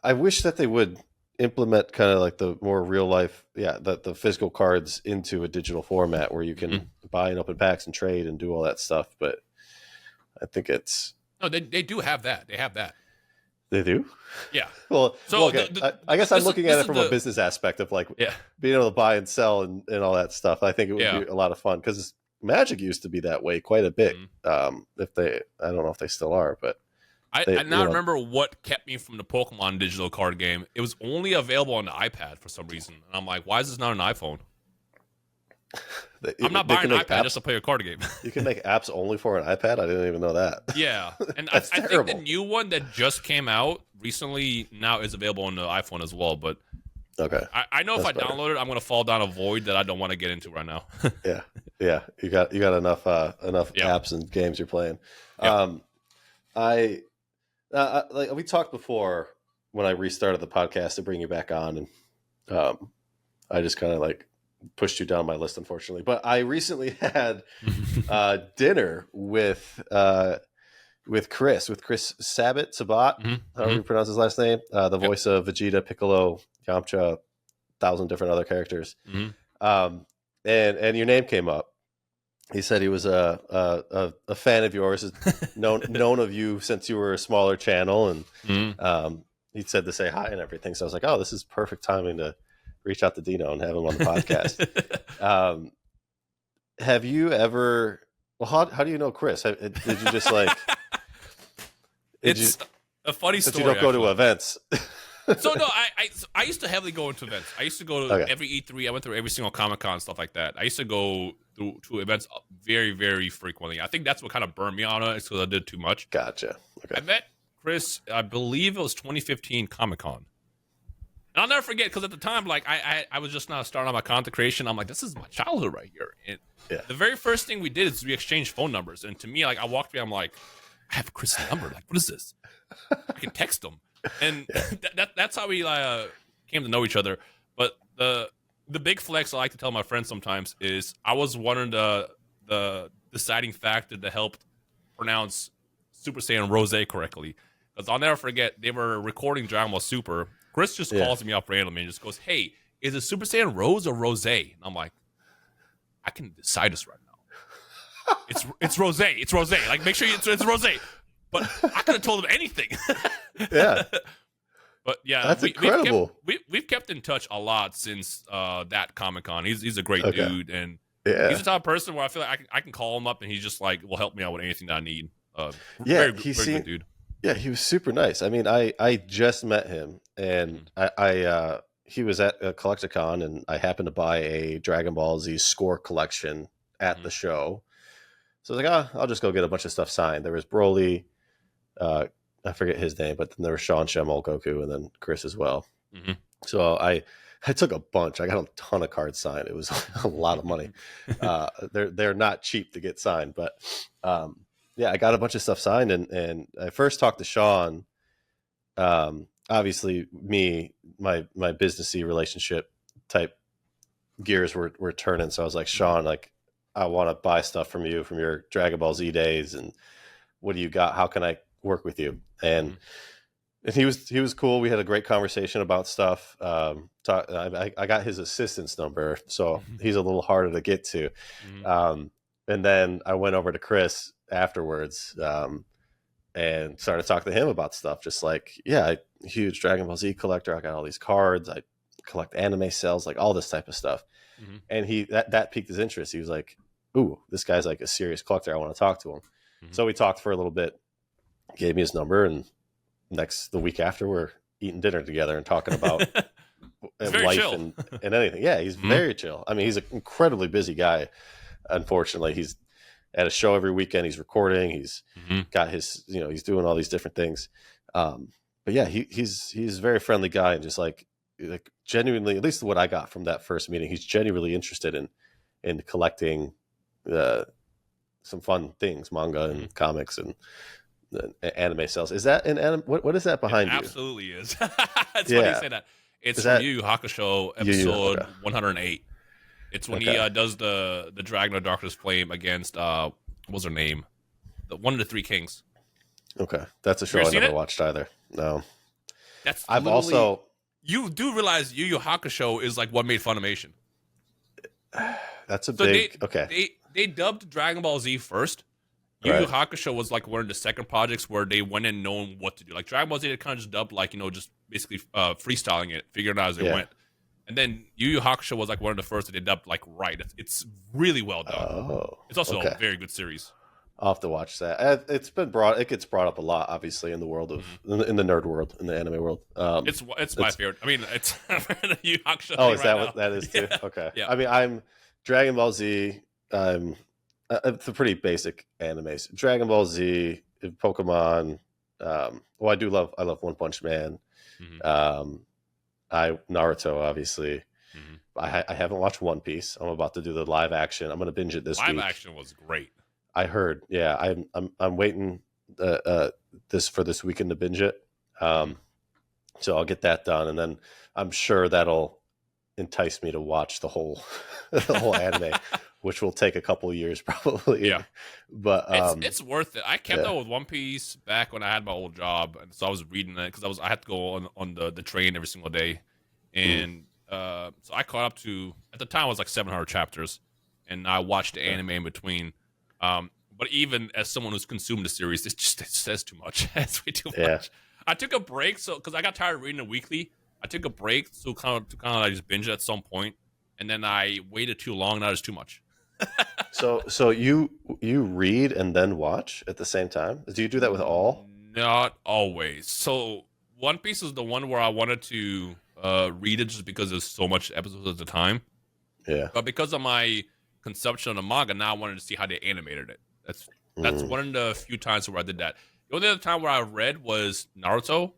I wish that they would implement kind of like the more real life, the physical cards into a digital format where you can buy and open packs and trade and do all that stuff, but... I think it's... No, they do have that. They have that. They do? Yeah. Well, so okay. I guess I'm looking at it from a business aspect of like being able to buy and sell and all that stuff. I think it would be a lot of fun because Magic used to be that way quite a bit. I don't know if they still are, but... I now remember what kept me from the Pokemon digital card game. It was only available on the iPad for some reason. And I'm like, why is this not an iPhone? I'm not buying an iPad just to play a card game. You can make apps only for an iPad? I didn't even know that. Yeah. And I think the new one that just came out recently now is available on the iPhone as well. But okay, I know if I download it, I'm going to fall down a void that I don't want to get into right now. Yeah. You got enough apps and games you're playing. Like we talked before when I restarted the podcast to bring you back on, and I just kind of like pushed you down my list, unfortunately. But I recently had dinner with Chris Sabat, however you pronounce his last name, the voice of Vegeta, Piccolo, Yamcha, 1,000 different other characters. And your name came up. He said he was a fan of yours, known of you since you were a smaller channel, and he said to say hi and everything. So I was like, oh, this is perfect timing to reach out to Dino and have him on the podcast. Have you ever... Well, how do you know Chris? Did you just like... It's a funny story. You don't go to events. So no, I used to heavily go into events. I used to go to every E3. I went through every single Comic-Con, stuff like that. I used to go to events very, very frequently. I think that's what kind of burned me on it, because I did too much. Gotcha. Okay. I met Chris, I believe it was 2015 Comic-Con. And I'll never forget, because at the time, like I was just now starting on my content creation. I'm like, this is my childhood right here. And the very first thing we did is we exchanged phone numbers. And to me, like I walked away, I'm like, I have Chris' number. Like, what is this? I can text him. And that's how we came to know each other. But the big flex I like to tell my friends sometimes is I was one of the deciding factor that helped pronounce Super Saiyan Rose correctly. Because I'll never forget, they were recording Dragon Ball Super. Chris just calls me up randomly and just goes, hey, is it Super Saiyan Rose or Rose? And I'm like, I can decide this right now. It's Rose. It's Rose. Like, make sure it's Rose. But I could have told him anything. Yeah. But yeah, that's incredible. We've kept in touch a lot since that Comic-Con. He's a great dude, and He's Yeah. the type of person where I feel like I can call him up and he's just like, will help me out with anything that I need. Yeah, Very good dude. yeah, he was super nice. I mean, I just met him, and Mhm. he was at a Collecticon, and I happened to buy a Dragon Ball Z score collection at Mhm. the show. So I was like, I'll just go get a bunch of stuff signed. There was Broly, uh, I forget his name, but then there was Sean Shemmel, Goku, and then Chris as well. Mhm. So I took a bunch. I got a ton of cards signed. It was a lot of money. They're not cheap to get signed, but yeah, I got a bunch of stuff signed, and I first talked to Sean. Obviously, my businessy relationship type gears were turning. So I was like, Sean, like, I want to buy stuff from you from your Dragon Ball Z days, and what do you got? How can I work with you? And Mhm. he was cool. We had a great conversation about stuff. I got his assistant's number, so Mhm. he's a little harder to get to. Mhm. Um, and then I went over to Chris afterwards, and started talking to him about stuff. Just like, yeah, huge Dragon Ball Z collector. I got all these cards. I collect anime cells, like all this type of stuff. Mhm. And that piqued his interest. He was like, "Ooh, this guy's like a serious collector. I want to talk to him." Mhm. So we talked for a little bit. Gave me his number, and the week after, we're eating dinner together and talking about He's very life chill. and anything. Yeah, he's Mhm. very chill. I mean, he's an incredibly busy guy. Unfortunately, he's at a show every weekend. He's recording. He's Mhm. got his, he's doing all these different things. But yeah, he's a very friendly guy, and just like genuinely, at least what I got from that first meeting, he's genuinely interested in collecting uh, some fun things, manga Mhm. and comics and anime cells. Is that an anime? What is that It behind you? absolutely is. It's funny you Yeah, say that. It's is from that Yu Yu Hakusho you? episode Okay, 108. It's when he okay, does the Dragon of Darkness Flame against what was her name? The one of the three kings. okay. That's a Have you show ever I seen never it? watched either. No, That's I've literally also you do realize Yu Yu Hakusho is like what made Funimation. that's a So big okay, they dubbed Dragon Ball Z first. Yu Yu right? Hakusho was like one of the second projects where they went in knowing what to do. Like Dragon Ball Z, they kind of just dubbed like just basically freestyling it, figuring it out as they Yeah. went. And then Yu Yu Hakusho was like one of the first that they dubbed like right. It's really well done. Oh, It's also a okay. very good series. I'll have to watch that. It's been brought. It gets brought up a lot, obviously, in the world of Mhm. in the nerd world, in the anime world. It's my It's favorite. I mean, it's the Yu Yu Hakusho oh, thing is right that now. what that is too? Yeah, Okay. yeah. I mean, I'm Dragon Ball Z. I'm it's a pretty basic animes. Dragon Ball Z, Pokemon. Well, I love One Punch Man. hmm Um, I Naruto, obviously. hmm I haven't watched One Piece. I'm about to do the live action. I'm going to binge it this Live week. action was great. I heard. Yeah, I'm waiting uh, uh, this weekend to binge it. hmm Um, so I'll get that done, and then I'm sure that'll entice me to watch the whole the whole anime, which will take a couple of years probably. Yeah. But It's worth it. I kept yeah, up with One Piece back when I had my old job, and so I was reading it because I had to go on the train every single day, mm, and so I caught up to at the time it was like 700 chapters, and I watched the okay, anime in between. But even as someone who's consumed the series, it says too much. It's way too yeah. much. I took a break because I got tired of reading it weekly. I took a break to kind of like just binge it at some point, and then I waited too long. That is too much. So you read and then watch at the same time? Do you do that with all? Not always. So One Piece is the one where I wanted to read it just because there's so much episodes at the time. Yeah. But because of my consumption of the manga, now I wanted to see how they animated it. That's Mm, one of the few times where I did that. The only other time where I read was Naruto,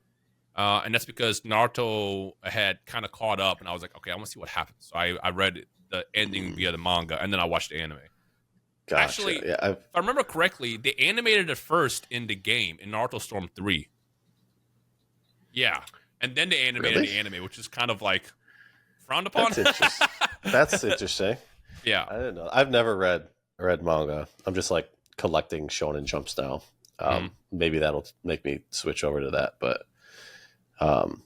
and that's because Naruto had kind of caught up, and I was like, okay, I want to see what happens. So I read the ending mm, via the manga, and then I watched the anime. gotcha. Actually, Yeah. if I remember correctly, they animated it first in the game in Naruto Storm 3. Yeah. And then they animated Really? the anime, which is kind of like frowned upon. That's interesting. That's interesting. Yeah. I didn't know. I've never read manga. I'm just like collecting Shonen Jumps now. hmm Maybe that'll make me switch over to that. But um,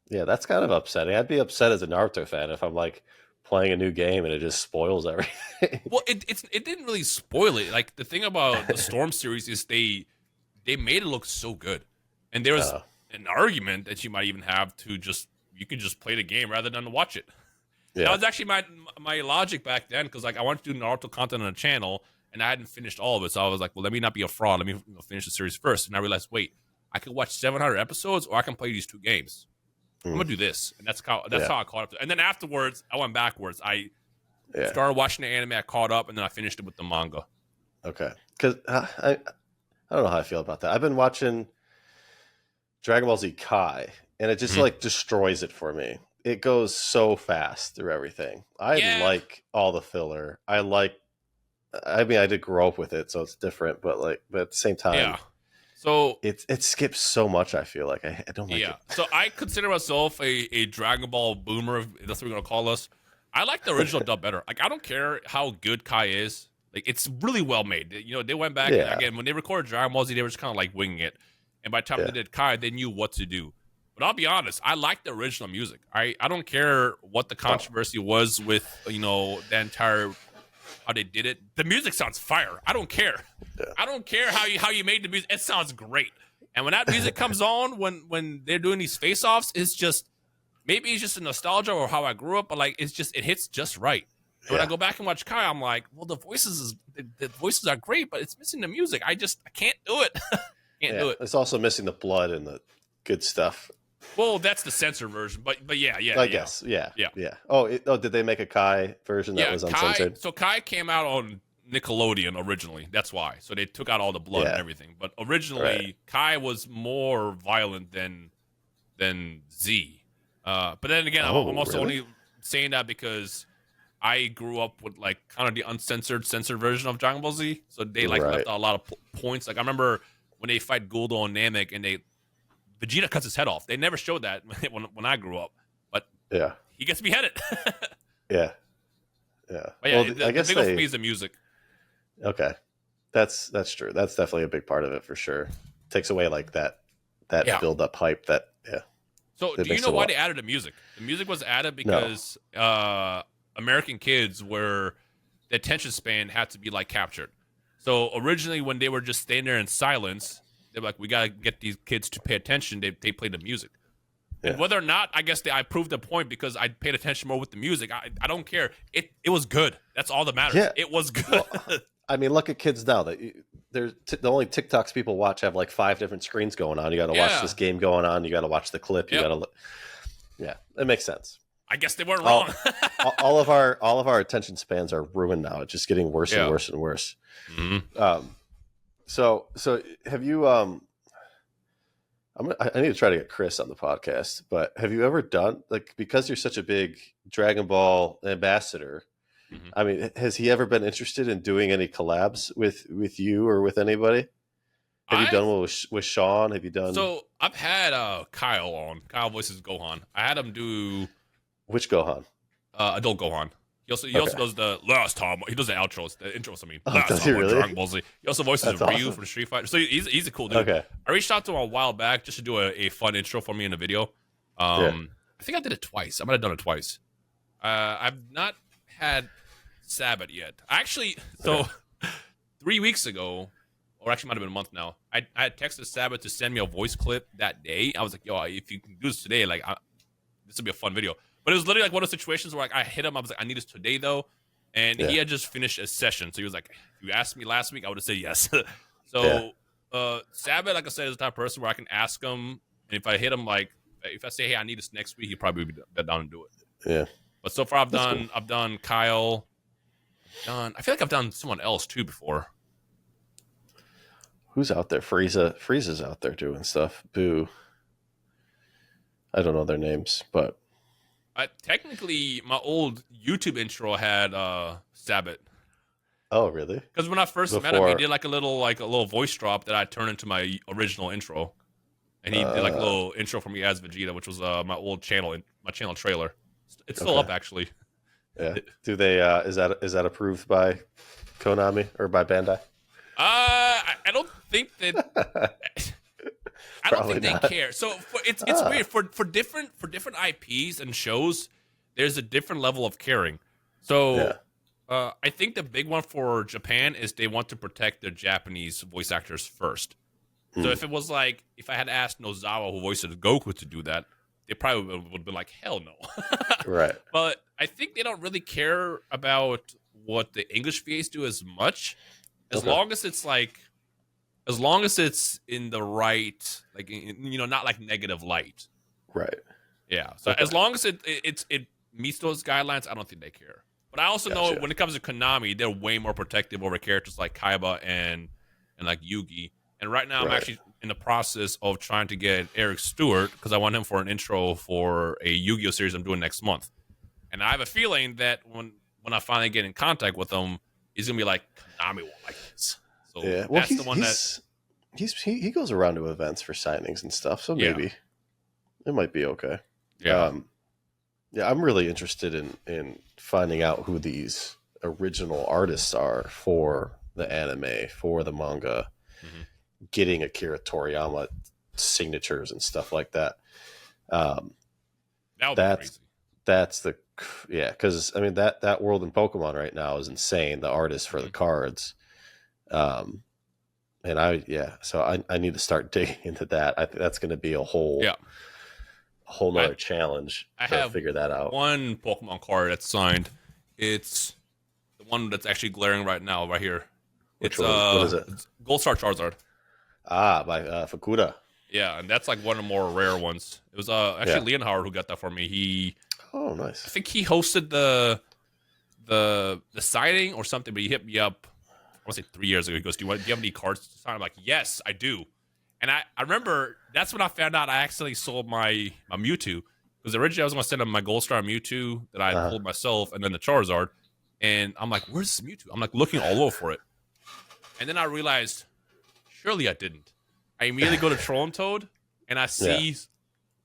yeah, that's kind of upsetting. I'd be upset as a Naruto fan if I'm like playing a new game and it just spoils everything. Well, it didn't really spoil it. Like the thing about the Storm series is they made it look so good. And there was uh, an argument that you might even have to just you can just play the game rather than watch it. Yeah. That was actually my logic back then, because like I wanted to do Naruto content on the channel, and I hadn't finished all of it. So I was like, well, let me not be a fraud. Let me finish the series first. And I realized, wait, I could watch 700 episodes, or I can play these 2 games. I'm gonna do this, and that's how I caught up. And then afterwards, I went backwards. I started watching the anime. I caught up, and then I finished it with the manga. Okay, because I don't know how I feel about that. I've been watching Dragon Ball Z Kai, and it just like destroys it for me. It goes so fast through everything. I like all the filler. I mean, I did grow up with it, so it's different. But at the same time, so it skips so much. I feel like I don't like it. So I consider myself a Dragon Ball boomer. If that's what we're gonna call us. I like the original dub better. Like I don't care how good Kai is. Like it's really well made. You know, they went back and again when they recorded Dragon Ball Z, they were just kind of like winging it. And by the time they did Kai, they knew what to do. But I'll be honest, I like the original music. I don't care what the controversy was with, you know, the entire how they did it. The music sounds fire. I don't care. Yeah. I don't care how you made the music. It sounds great. And when that music comes on, when they're doing these face-offs, it's just maybe it's just a nostalgia or how I grew up, but like it hits just right. And when I go back and watch Kai, I'm like, well, the voices are great, but it's missing the music. I can't do it. Can't do it. It's also missing the blood and the good stuff. Well, that's the censored version, but yeah. I guess, yeah. Oh, did they make a Kai version that was uncensored? So Kai came out on Nickelodeon originally. That's why. So they took out all the blood and everything. But originally, Kai was more violent than Z. But then again, I'm also only saying that because I grew up with like kind of the censored version of Dragon Ball Z. So they like left out a lot of points. Like I remember when they fight Guldo and Namek and Vegeta cuts his head off. They never showed that when I grew up, but he gets beheaded. But I guess the big one for me is the music. Okay, that's true. That's definitely a big part of it for sure. Takes away like that build up hype. So do you know why they added the music? The music was added because American kids the attention span had to be like captured. So originally when they were just standing there in silence, they're like, we got to get these kids to pay attention. They played the music. And whether or not, I guess I proved the point because I paid attention more with the music. I don't care. It was good. That's all that matters. Yeah. It was good. Well, I mean, look at kids now. The only TikToks people watch have like 5 different screens going on. You got to watch this game going on. You got to watch the clip. You got to look. Yeah, it makes sense. I guess they weren't wrong. all of our attention spans are ruined now. It's just getting worse and worse and worse. Mm-hmm. So have you? I need to try to get Chris on the podcast. But have you ever done because you're such a big Dragon Ball ambassador? Mm-hmm. I mean, has he ever been interested in doing any collabs with you or with anybody? Have you done one with Sean? Have you done? So I've had Kyle on. Kyle voices Gohan. I had him do. Which Gohan? Adult Gohan. He also does the last time. He does the outros, the intros. I mean, does he really? Dragon Ball Z. He also voices Ryu from Street Fighter. So he's a cool dude. Okay. I reached out to him a while back just to do a fun intro for me in a video. I think I did it twice. I might have done it twice. I've not had Sabbath yet. Actually, 3 weeks ago, or actually might have been a month now, I had texted Sabbath to send me a voice clip that day. I was like, yo, if you can do this today, this would be a fun video. But it was literally like one of those situations where I hit him. I was like, I need this today, though. And he had just finished a session. So he was like, if you asked me last week, I would have said yes. Sabbath, like I said, is the type of person where I can ask him. And if I hit him, if I say, hey, I need this next week, he'd probably be down and do it. Yeah. But so far, I've done Kyle. I feel like I've done someone else, too, before. Who's out there? Frieza's out there doing stuff. Boo. I don't know their names, but... technically, my old YouTube intro had Sabbath. Oh, really? Because when I first met him, he did like a little voice drop that I turned into my original intro, and he did like a little intro for me as Vegeta, which was my old channel, my channel trailer. It's still up, actually. Yeah. Do they? Is that approved by Konami or by Bandai? I don't think that. I don't think they care. So it's weird for different IPs and shows. There's a different level of caring. So I think the big one for Japan is they want to protect their Japanese voice actors first. So if it was like if I had asked Nozawa, who voiced Goku, to do that, they probably would have been like, hell no. Right. But I think they don't really care about what the English VAs do as much, as Okay. long as it's like, as long as it's in the right, like, not like negative light. Right. Yeah. So Okay. as long as it meets those guidelines, I don't think they care. But I also know Gotcha. when it comes to Konami, they're way more protective over characters like Kaiba and like Yugi. And right now, I'm Right. actually in the process of trying to get Eric Stewart because I want him for an intro for a Yu-Gi-Oh series I'm doing next month. And I have a feeling that when I finally get in contact with him, he's gonna be like, Konami won't like this. So Yeah. Well, that's the one he goes around to events for signings and stuff, so Yeah. maybe it might be okay. Yeah. Yeah, I'm really interested in finding out who these original artists are for the anime, for the manga, getting Akira Toriyama signatures and stuff like that. That would be crazy. That's because I mean that world in Pokemon right now is insane. The artists for the cards, and so I need to start digging into that. I think that's going to be a whole nother challenge to figure that out. One Pokemon card that's signed. It's the one that's actually glaring right now, right here. Which one? What is it? It's Gold Star Charizard. By Fukuda. Yeah, and that's like one of the more rare ones. It was actually Leonhard who got that for me. Oh, nice. I think he hosted the signing or something, but he hit me up, I want to say 3 years ago. He goes, do you have any cards to sign? I'm like, yes, I do. And I remember that's when I found out I accidentally sold my Mewtwo. Because originally I was going to send him my Gold Star Mewtwo that I pulled myself and then the Charizard. And I'm like, where's this Mewtwo? I'm like looking all over for it. And then I realized, surely I didn't. I immediately go to Troll and Toad and I see,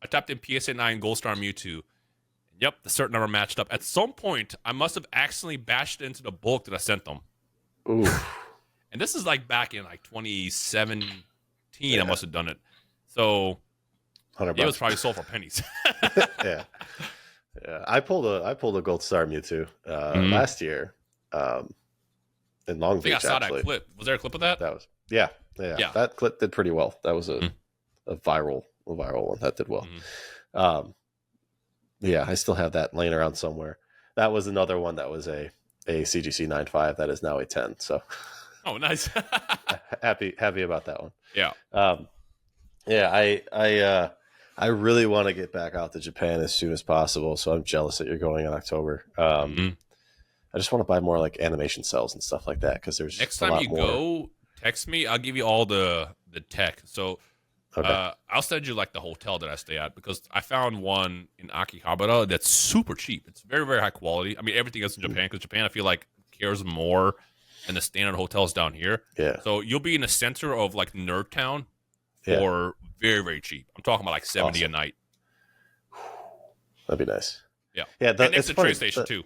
I typed in PSA 9 Gold Star Mewtwo. Yep, the cert number matched up. At some point, I must have accidentally bashed into the bulk that I sent them. Ooh. And this is like back in like 2017. I must have done it. So it was probably sold for pennies. Yeah. I pulled a Gold Star Mewtwo last year in Long Beach. I think I saw that clip. Was there a clip of that? That was yeah. That clip did pretty well. That was a viral one that did well. Yeah, I still have that laying around somewhere. That was another one that was a CGC 9.5 that is now a 10. So, oh, nice. happy about that one. Yeah. I really want to get back out to Japan as soon as possible. So I'm jealous that you're going in October. I just want to buy more like animation cells and stuff like that because there's next time you go, text me. I'll give you all the tech. So. Okay. I'll send you like the hotel that I stay at because I found one in Akihabara that's super cheap. It's very, very high quality. I mean, everything else in Japan because Japan, I feel like, cares more than the standard hotels down here. Yeah. So you'll be in the center of like Nerd Town for very, very cheap. I'm talking about like 70 a night. That'd be nice. Yeah. Yeah. And next to the train station too.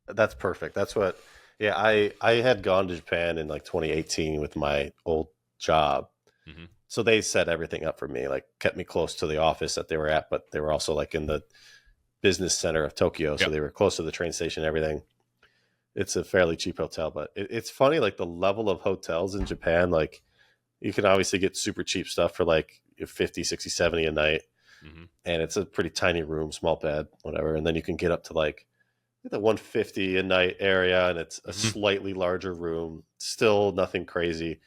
That's perfect. That's what. Yeah. I had gone to Japan in like 2018 with my old job. Mm-hmm. So they set everything up for me, like kept me close to the office that they were at, but they were also like in the business center of Tokyo. So they were close to the train station and everything. It's a fairly cheap hotel, but it's funny, like the level of hotels in Japan, like you can obviously get super cheap stuff for like 50, 60, 70 a night. Mm-hmm. And it's a pretty tiny room, small bed, whatever. And then you can get up to like the 150 a night area and it's a slightly larger room, still nothing crazy.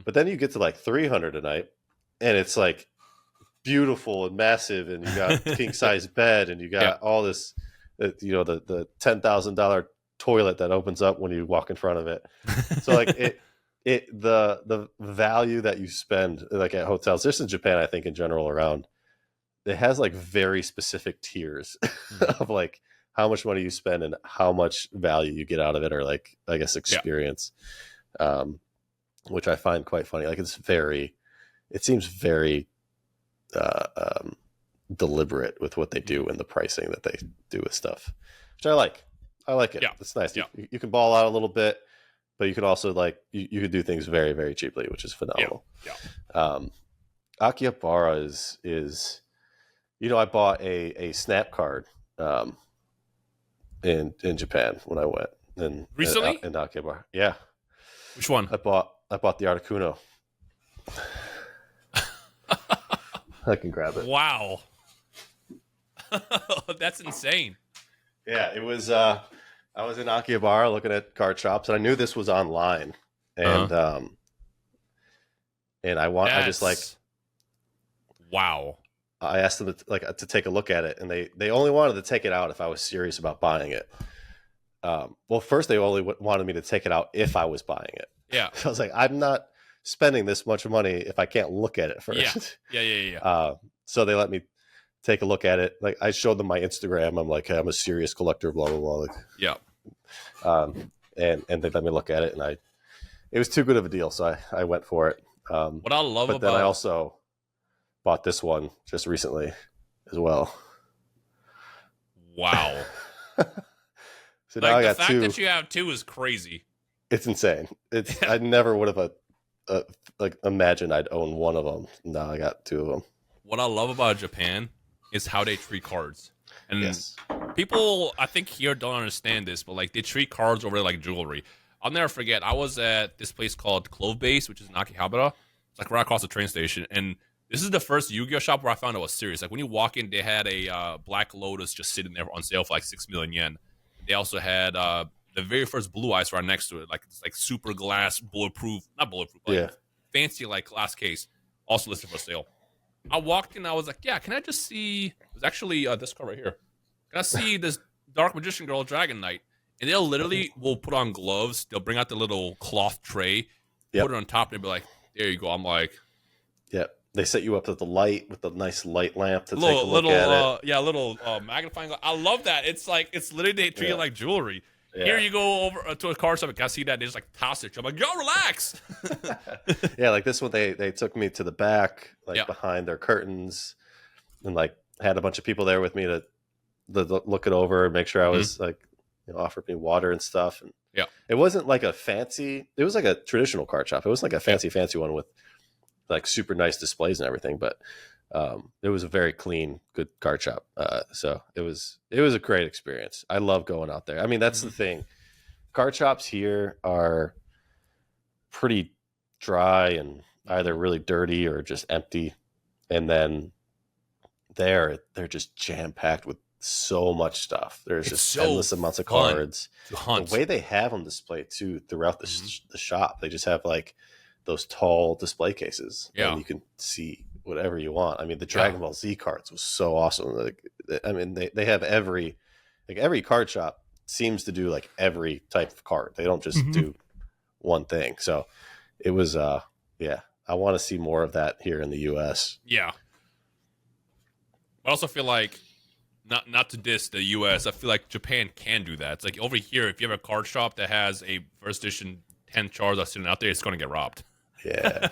But then you get to like 300 a night and it's like beautiful and massive and you got king size bed and you got all this, the $10,000 toilet that opens up when you walk in front of it. So like the value that you spend like at hotels, just in Japan, I think in general around, it has like very specific tiers of like how much money you spend and how much value you get out of it or like, I guess, experience. Which I find quite funny. Like it seems very deliberate with what they do and the pricing that they do with stuff, which I like. I like it. Yeah. It's nice. Yeah. You can ball out a little bit, but you can also like, you can do things very, very cheaply, which is phenomenal. Yeah. Akihabara is, I bought a snap card in Japan when I went. Recently? In Akihabara. Yeah. Which one? I bought the Articuno. I can grab it. Wow. That's insane. Yeah, it was. I was in Akihabara looking at card shops, and I knew this was online, Uh-huh. and I just like That's wow. I asked them to take a look at it, and they only wanted to take it out if I was serious about buying it. Well, first they only wanted me to take it out if I was buying it. Yeah. So I was like, I'm not spending this much money if I can't look at it first. Yeah. So they let me take a look at it. Like I showed them my Instagram. I'm like, hey, I'm a serious collector, blah blah blah. Like, Yeah. and they let me look at it, and it was too good of a deal, so I went for it. What I love But about then I also bought this one just recently as well. wow. So now Like I the got fact two. that you have two is crazy. It's insane. It's I never would have like imagined I'd own one of them. Now I got two of them. What I love about Japan is how they treat cards. And Yes. people, I think here don't understand this, but like they treat cards over like jewelry. I'll never forget. I was at this place called Clove Base, which is in Akihabara. It's like right across the train station, and this is the first Yu-Gi-Oh shop where I found it was serious. Like when you walk in, they had a Black Lotus just sitting there on sale for like 6 million yen. They also had the very first Blue Ice right next to it, like it's like super glass, bulletproof, not bulletproof, like Yeah. fancy like glass case, also listed for sale. I walked in, I was like, yeah, can I just see? It was actually this card right here. Can I see this Dark Magician Girl Dragon Knight? And they'll literally will put on gloves. They'll bring out the little cloth tray, Yep. put it on top, and they'll be like, there you go. I'm like, Yep. They set you up with the light, with the nice light lamp to take a little, look at it. yeah, little magnifying glass. I love that. It's like, it's literally, they treat it like jewelry. Yeah. Here you go over to a card shop, can I see that? They just like toss it. I'm like, yo, relax. Yeah, like this one, they took me to the back, like Yeah. behind their curtains, and like had a bunch of people there with me to look it over and make sure I was like, offered me water and stuff. And Yeah. it wasn't like a fancy. It was like a traditional card shop. It wasn't like a fancy one with like super nice displays and everything, but it was a very clean, good card shop. So it was a great experience. I love going out there. I mean, that's the thing. Card shops here are pretty dry and either really dirty or just empty, and then they're just jam packed with so much stuff. There's It's just so endless amounts of fun cards. to hunt. The way they have them displayed too throughout the shop, they just have like those tall display cases, and you can see whatever you want. I mean, the Dragon Ball Z cards was so awesome. Like, I mean, they have every card shop seems to do like every type of card. They don't just do one thing. So it was, yeah, I want to see more of that here in the U.S. Yeah. I also feel like, not to diss the U.S., I feel like Japan can do that. It's like over here, if you have a card shop that has a first edition 10 cards that's sitting out there, it's going to get robbed. Yeah.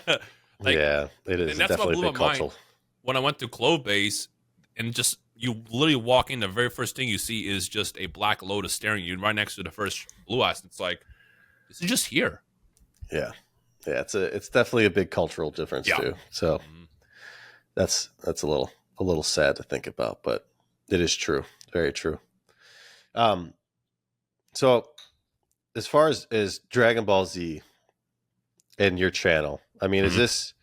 Like, yeah, it is. And that's Definitely what blew a big my cultural. mind when I went to Clove Base, and just you literally walk in, the very first thing you see is just a Black Lotus staring at you right next to the first Blue Eyes. It's like, this is just here. Yeah. Yeah, it's definitely a big cultural difference too. So that's a little sad to think about, but it is true. Very true. So as far as Dragon Ball Z and your channel, I mean, is this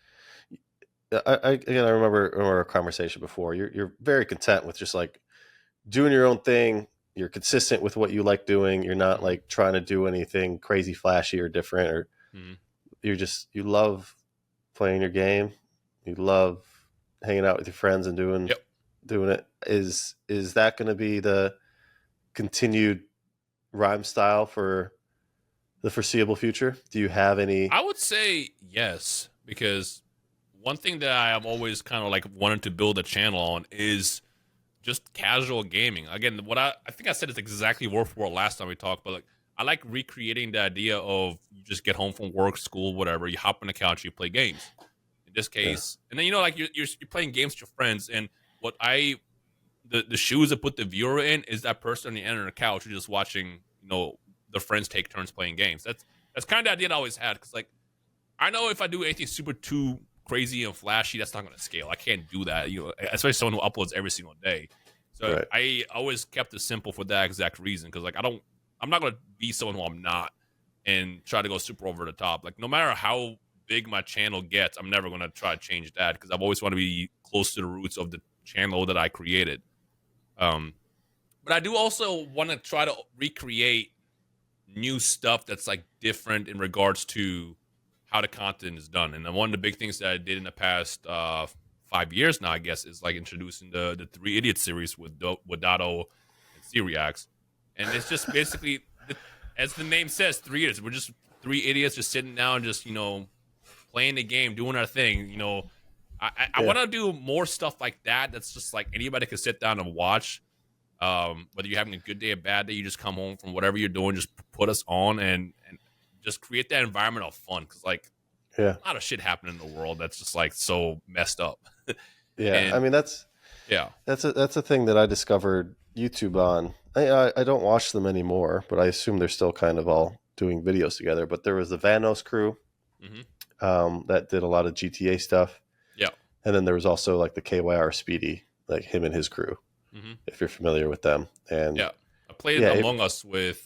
I remember a conversation before. You're very content with just like doing your own thing. You're consistent with what you like doing. You're not like trying to do anything crazy, flashy, or different, or you love playing your game. You love hanging out with your friends and doing it. Is that going to be the continued Rhymestyle for the foreseeable future? Do you have any? I would say yes, because one thing that I have always kind of like wanted to build a channel on is just casual gaming. Again, what I think I said is exactly word for word last time we talked, but like I like recreating the idea of you just get home from work, school, whatever, you hop on the couch, you play games. In this case, and then like you're playing games with your friends, and what the shoes that put the viewer in is that person on the end of the couch who's just watching, the friends take turns playing games. That's kind of the idea I always had, because like I know if I do anything super too crazy and flashy, that's not going to scale. I can't do that, especially someone who uploads every single day. So I always kept it simple for that exact reason, because like I'm not going to be someone who I'm not and try to go super over the top. Like no matter how big my channel gets, I'm never going to try to change that, because I've always want to be close to the roots of the channel that I created. But But I do also want to try to recreate new stuff that's like different in regards to how the content is done. And one of the big things that I did in the past 5 years now, I guess, is like introducing the Three Idiots series with Dado and Syriax. And it's just basically, as the name says, 3 idiots. We're just 3 idiots just sitting down and just, playing the game, doing our thing. I want to do more stuff like that. That's just like anybody could sit down and watch. Whether you're having a good day or bad day, you just come home from whatever you're doing, just put us on and just create that environment of fun. Because a lot of shit happening in the world that's just like so messed up. I mean that's a thing that I discovered YouTube on. I don't watch them anymore, but I assume they're still kind of all doing videos together. But there was the Vanos crew that did a lot of GTA stuff. Yeah, and then there was also like the KYR Speedy, like him and his crew. If you're familiar with them, and I played Among Us with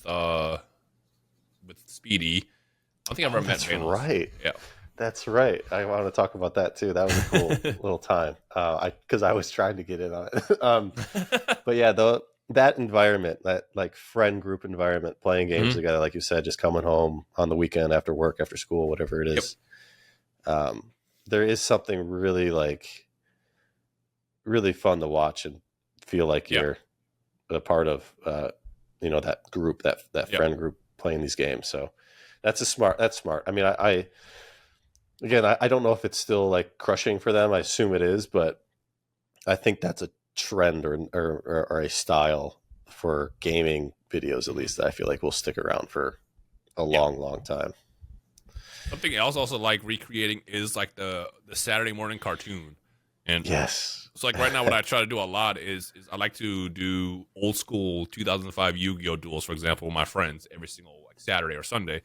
Speedy. I don't think I've ever met Vanos. Right. Yeah, that's right. I want to talk about that too. That was a cool little time. Because I was trying to get in on it. But yeah, that environment, that like friend group environment, playing games together, like you said, just coming home on the weekend after work, after school, whatever it is. Yep. There is something really fun to watch and feel like you're a part of, that group, that friend group playing these games. So that's smart. I mean, I don't know if it's still like crushing for them. I assume it is, but I think that's a trend or a style for gaming videos, at least, that I feel like will stick around for a long time. Something else also like recreating is like the Saturday morning cartoon. And yes. So like right now what I try to do a lot is I like to do old school 2005 Yu-Gi-Oh duels, for example, with my friends every single like Saturday or Sunday.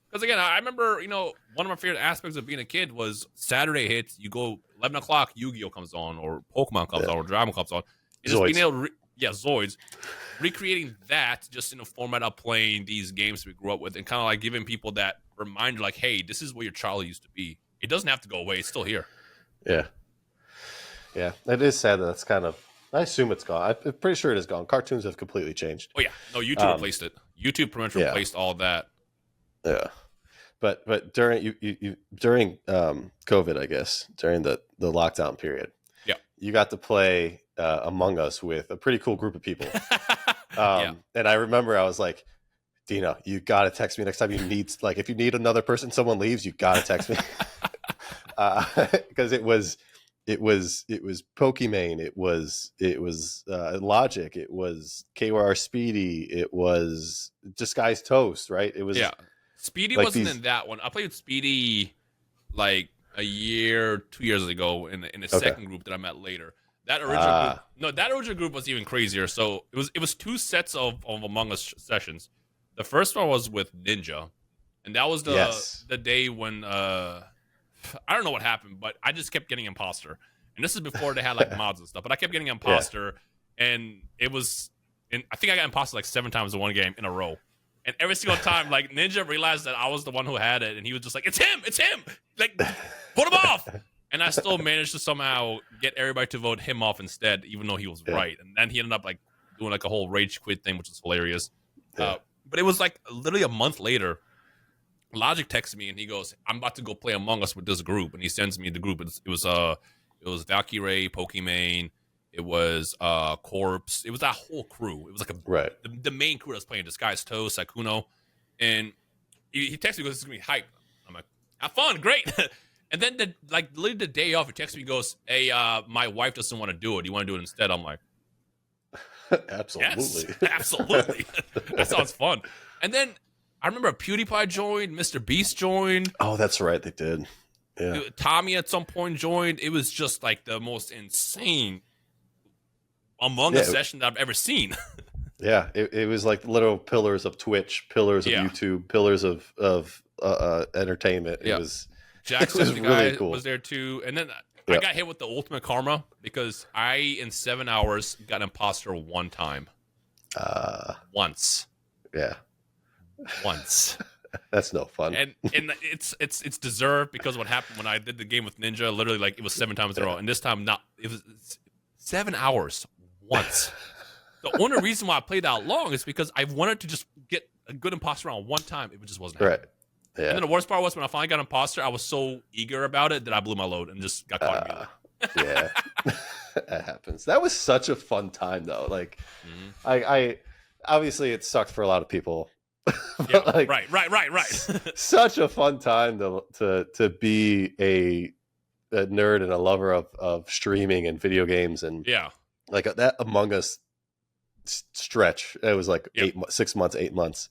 Because again, I remember, one of my favorite aspects of being a kid was Saturday hits, you go 11 o'clock, Yu-Gi-Oh comes on, or Pokemon comes on, or Dragon comes on. And just being able to, Zoids, recreating that just in a format of playing these games we grew up with and kind of like giving people that reminder like, hey, this is what your childhood used to be. It doesn't have to go away. It's still here. Yeah. Yeah, it is sad that that's kind of, I assume it's gone. I'm pretty sure it is gone. Cartoons have completely changed. Oh, yeah. No, YouTube replaced it. YouTube pretty much replaced all that. Yeah. But during during COVID, I guess, during the lockdown period, you got to play Among Us with a pretty cool group of people. And I remember I was like, Dino, you got to text me next time you need, like, if you need another person, someone leaves, you got to text me. Because it was Pokemon, it was Logic, it was KYR Speedy, it was Disguised Toast, right? It was Speedy like wasn't in that one. I played with Speedy like a year, 2 years ago in a second group that I met later. That original group was even crazier. So it was 2 sets of Among Us sessions. The first one was with Ninja, and that was the day when I don't know what happened, but I just kept getting imposter. And this is before they had like mods and stuff. But I kept getting imposter, and it was. And I think I got imposter like 7 times in one game in a row. And every single time, like, Ninja realized that I was the one who had it, and he was just like, it's him! Like, put him off! And I still managed to somehow get everybody to vote him off instead, even though he was right. And then he ended up, like, doing, like, a whole rage quit thing, which was hilarious. But it was, like, literally a month later, Logic texts me, and he goes, I'm about to go play Among Us with this group. And he sends me the group. It was Valkyrie, Pokemon, it was Corpse. It was that whole crew. It was like the main crew that was playing Disguised Toast, Sakuno. And he texted me, goes, this is going to be hype. I'm like, have fun, great. And then literally the day off, he texts me, goes, hey, my wife doesn't want to do it. Do you want to do it instead? I'm like, absolutely. Yes, absolutely. That sounds fun. And then I remember PewDiePie joined, Mr. Beast joined. Oh, that's right, they did. Yeah. Tommy at some point joined. It was just like the most insane Among Us session that I've ever seen. Yeah, it was like little pillars of Twitch, pillars of YouTube, pillars of entertainment. It was Jackson, the guy, really cool. was there too. And then I got hit with the ultimate karma because I, in 7 hours, got imposter one time. Once. Yeah. Once. That's no fun. And it's deserved because what happened when I did the game with Ninja, literally like it was 7 times in a row. And this time it was 7 hours once. The only reason why I played that long is because I wanted to just get a good imposter round one time. It just wasn't happening. Right. Yeah. And then the worst part was when I finally got imposter, I was so eager about it that I blew my load and just got caught immediately. Yeah. That happens. That was such a fun time though. Like I obviously it sucked for a lot of people. Yeah, like, right. Such a fun time to be a nerd and a lover of streaming and video games, and like that Among Us stretch. It was like 6 months, 8 months.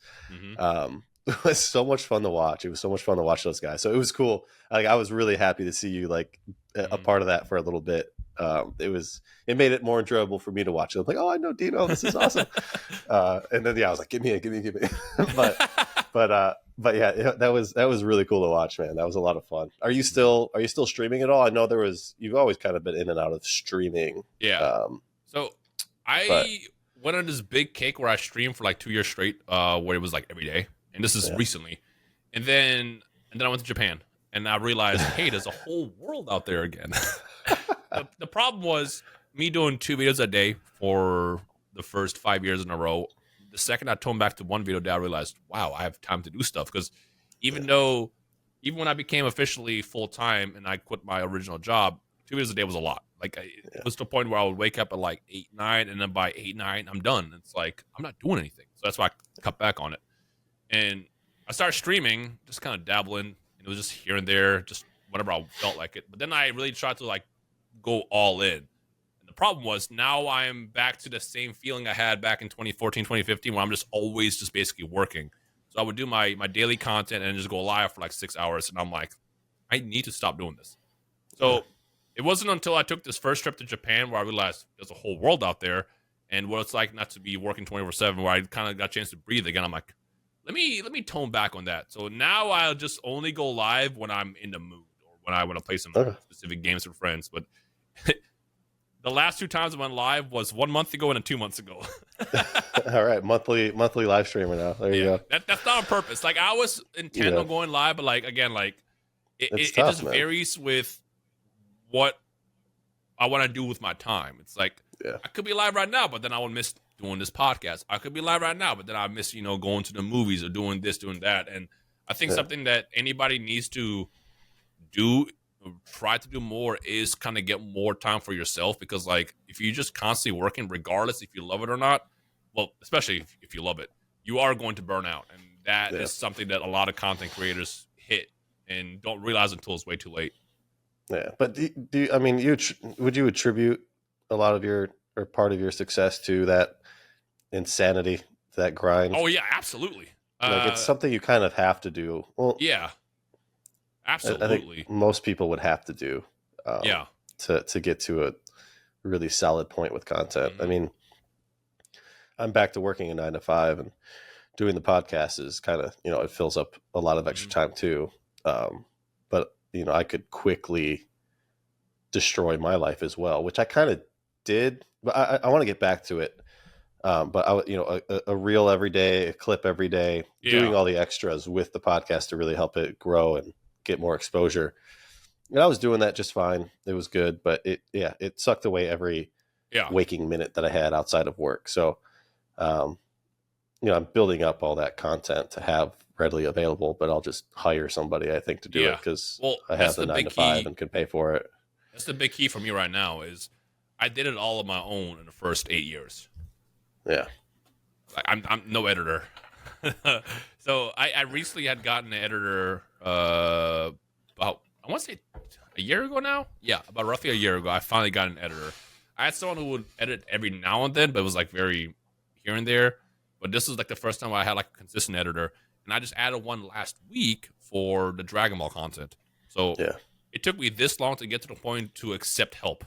It was so much fun to watch. It was so much fun to watch those guys. So it was cool. Like I was really happy to see you like a part of that for a little bit. It made it more enjoyable for me to watch. I was like, oh, I know Dino. This is awesome. And then I was like, give me. but yeah, that was really cool to watch, man. That was a lot of fun. Are you still streaming at all? I know you've always kind of been in and out of streaming. Yeah. So I went on this big kick where I streamed for like 2 years straight, where it was like every day. And this is recently. And then I went to Japan and I realized, hey, there's a whole world out there again. The problem was me doing 2 videos a day for the first 5 years in a row. The second I toned back to one video a day, I realized, wow, I have time to do stuff. Because even when I became officially full-time and I quit my original job, 2 videos a day was a lot. Like it was to the point where I would wake up at like 8, 9, and then by 8, 9, I'm done. It's like, I'm not doing anything. So that's why I cut back on it. And I started streaming, just kind of dabbling. And it was just here and there, just whenever I felt like it. But then I really tried to like go all in. And the problem was now I'm back to the same feeling I had back in 2014, 2015, where I'm just always just basically working. So I would do my daily content and just go live for like 6 hours. And I'm like, I need to stop doing this. So it wasn't until I took this first trip to Japan where I realized there's a whole world out there and what it's like not to be working 24/7, where I kind of got a chance to breathe again. I'm like, let me tone back on that. So now I'll just only go live when I'm in the mood or when I want to play some specific games with friends. But the last 2 times I went live was 1 month ago and 2 months ago. All right, monthly live streamer now. There you go. That's not on purpose. Like I was intent on going live, but like again, like it just varies with what I want to do with my time. It's like I could be live right now, but then I would miss doing this podcast. I could be live right now, but then I miss, going to the movies or doing this, doing that. And I think something that anybody needs to do, try to do more, is kind of get more time for yourself. Because like if you're just constantly working, regardless if you love it or not, well, especially if you love it, you are going to burn out. And that is something that a lot of content creators hit and don't realize until it's way too late. Yeah, but would you attribute a lot of your or part of your success to that insanity, to that grind? Oh yeah, absolutely. Like it's something you kind of have to do. Well, yeah, absolutely. I think most people would have to do. To get to a really solid point with content. I mean, I'm back to working a 9 to 5, and doing the podcast is kind of it fills up a lot of extra time too. But I could quickly destroy my life as well, which I kind of did, but I want to get back to it. But a reel every day, a clip every day, doing all the extras with the podcast to really help it grow and get more exposure. And I was doing that just fine. It was good, but it sucked away every waking minute that I had outside of work. So, I'm building up all that content to have readily available, but I'll just hire somebody, I think, to do it, because I have the 9 to 5 and can pay for it. That's the big key for me right now is I did it all on my own in the first 8 years. Yeah. Like I'm no editor. So I recently had gotten an editor about, I want to say a year ago now. Yeah, about roughly a year ago, I finally got an editor. I had someone who would edit every now and then, but it was like very here and there. But this was like the first time I had like a consistent editor. And I just added one last week for the Dragonball content. So it took me this long to get to the point to accept help.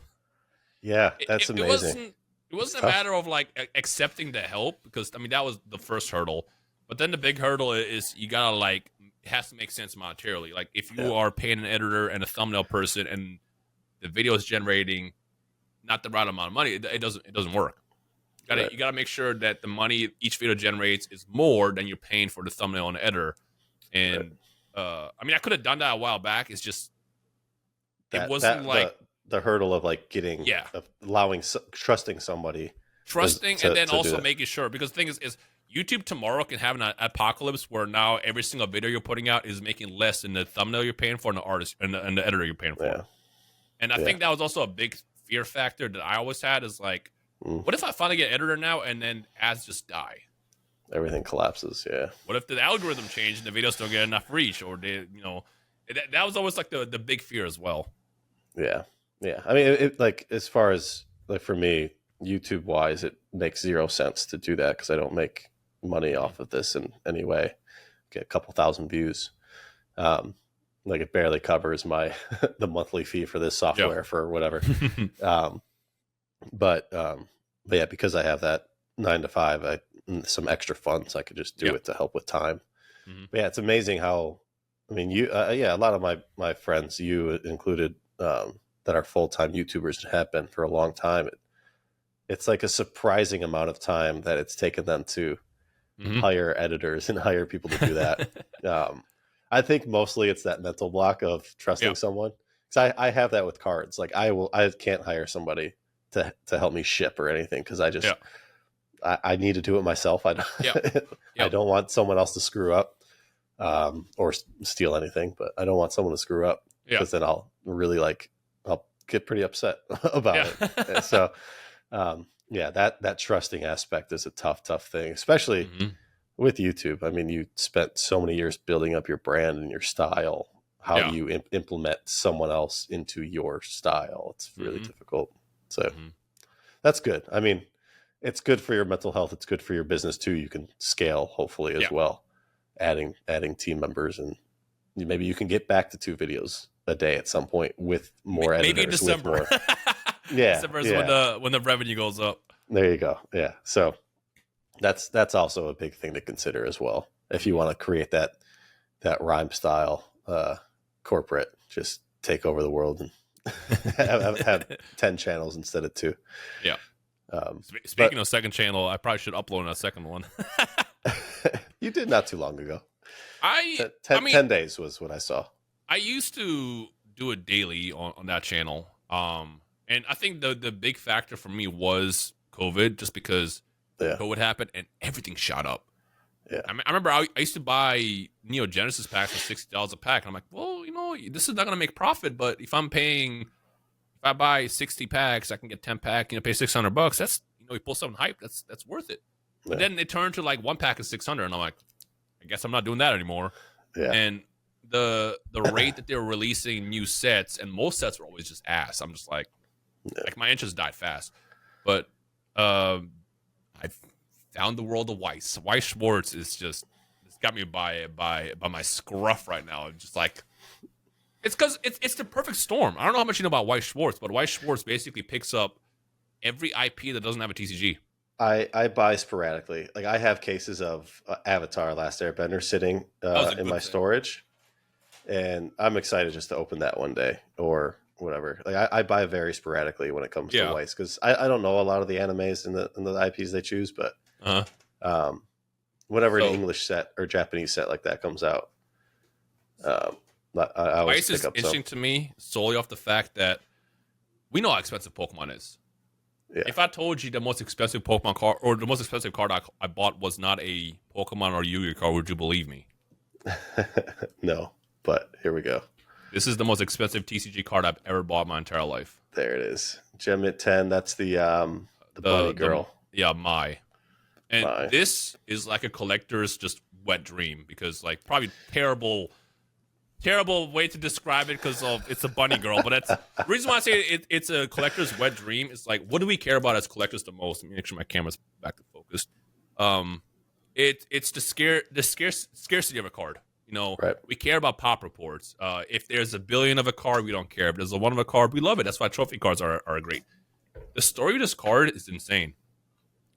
Yeah, that's amazing. It wasn't a matter of like accepting the help, because I mean that was the first hurdle. But then the big hurdle is you gotta like, it has to make sense monetarily. Like if you are paying an editor and a thumbnail person and the video is generating not the right amount of money, it doesn't work. You gotta make sure that the money each video generates is more than you're paying for the thumbnail and the editor. And I mean I could have done that a while back. It's just it wasn't like the hurdle of like getting of trusting somebody Trusting and then to also making sure, because the thing is YouTube tomorrow can have an apocalypse where now every single video you're putting out is making less than the thumbnail you're paying for and the artist and the editor you're paying for. Yeah. And I think that was also a big fear factor that I always had is like, what if I finally get editor now and then ads just die? Everything collapses. Yeah. What if the algorithm changed and the videos don't get enough reach, or they, that was always like the big fear as well. Yeah. Yeah. I mean, it like, as far as like for me, YouTube wise, it makes zero sense to do that because I don't make money off of this in any way. Get a couple thousand views. Like it barely covers my the monthly fee for this software for whatever. But yeah, because I have that 9 to 5, some extra funds, I could just do it to help with time. But yeah, it's amazing how, I mean, a lot of my friends, you included, that are full-time YouTubers have been for a long time. It's like a surprising amount of time that it's taken them to hire editors and hire people to do that. I think mostly it's that mental block of trusting someone. Because I have that with cards. Like I can't hire somebody to help me ship or anything because I just I need to do it myself. I don't want someone else to screw up or steal anything, but I don't want someone to screw up because then I'll really I'll get pretty upset about it. And so that trusting aspect is a tough thing, especially with YouTube. I mean, you spent so many years building up your brand and your style. How do you implement someone else into your style? It's really difficult. So that's good. I mean, it's good for your mental health. It's good for your business too. You can scale hopefully as well, adding team members, and maybe you can get back to 2 videos a day at some point with more editors. Maybe in December. December is when the revenue goes up. There you go. Yeah. So that's also a big thing to consider as well. If you want to create that Rhymestyle corporate, just take over the world and have 10 channels instead of 2. Yeah. Speaking of second channel, I probably should upload a second one. You did not too long ago. 10 days was what I saw. I used to do it daily on that channel. And I think the big factor for me was COVID, just because COVID happened and everything shot up. Yeah. I remember I used to buy Neo Genesis packs for $60 a pack. And I'm like, well, this is not going to make profit, but if I buy 60 packs, I can get 10 pack, pay $600. That's, you pull something hype. That's worth it. Yeah. But then it turned to like 1 pack is $600. And I'm like, I guess I'm not doing that anymore. Yeah. And the rate that they were releasing new sets, and most sets were always just ass. I'm just like my interest died fast. But I found the world of Weiss. Weiss Schwartz is just, it's got me by my scruff right now. I'm just like, it's because it's the perfect storm. I don't know how much you know about Weiss Schwartz, but Weiss Schwartz basically picks up every IP that doesn't have a TCG. I buy sporadically. Like I have cases of Avatar Last Airbender sitting in my storage, and I'm excited just to open that one day or whatever. Like I buy very sporadically when it comes to Weiss, because I don't know a lot of the animes and the IPs they choose, but whenever an English set or Japanese set like that comes out, I always Weiss is interesting to me solely off the fact that we know how expensive Pokemon is. Yeah. If I told you the most expensive Pokemon card or the most expensive card I bought was not a Pokemon or Yu-Gi-Oh card, would you believe me? No, but here we go. This is the most expensive TCG card I've ever bought in my entire life. There it is. Gem at 10. That's the bunny girl. Mai. And this is like a collector's just wet dream, because like probably terrible way to describe it because it's a bunny girl, but that's the reason why I say it's a collector's wet dream. It's like, what do we care about as collectors the most? Let me make sure my camera's back to focused. It's the scarcity of a card. Right. We care about pop reports. If there's a billion of a card, we don't care. If there's a one of a card, we love it. That's why trophy cards are great. The story of this card is insane.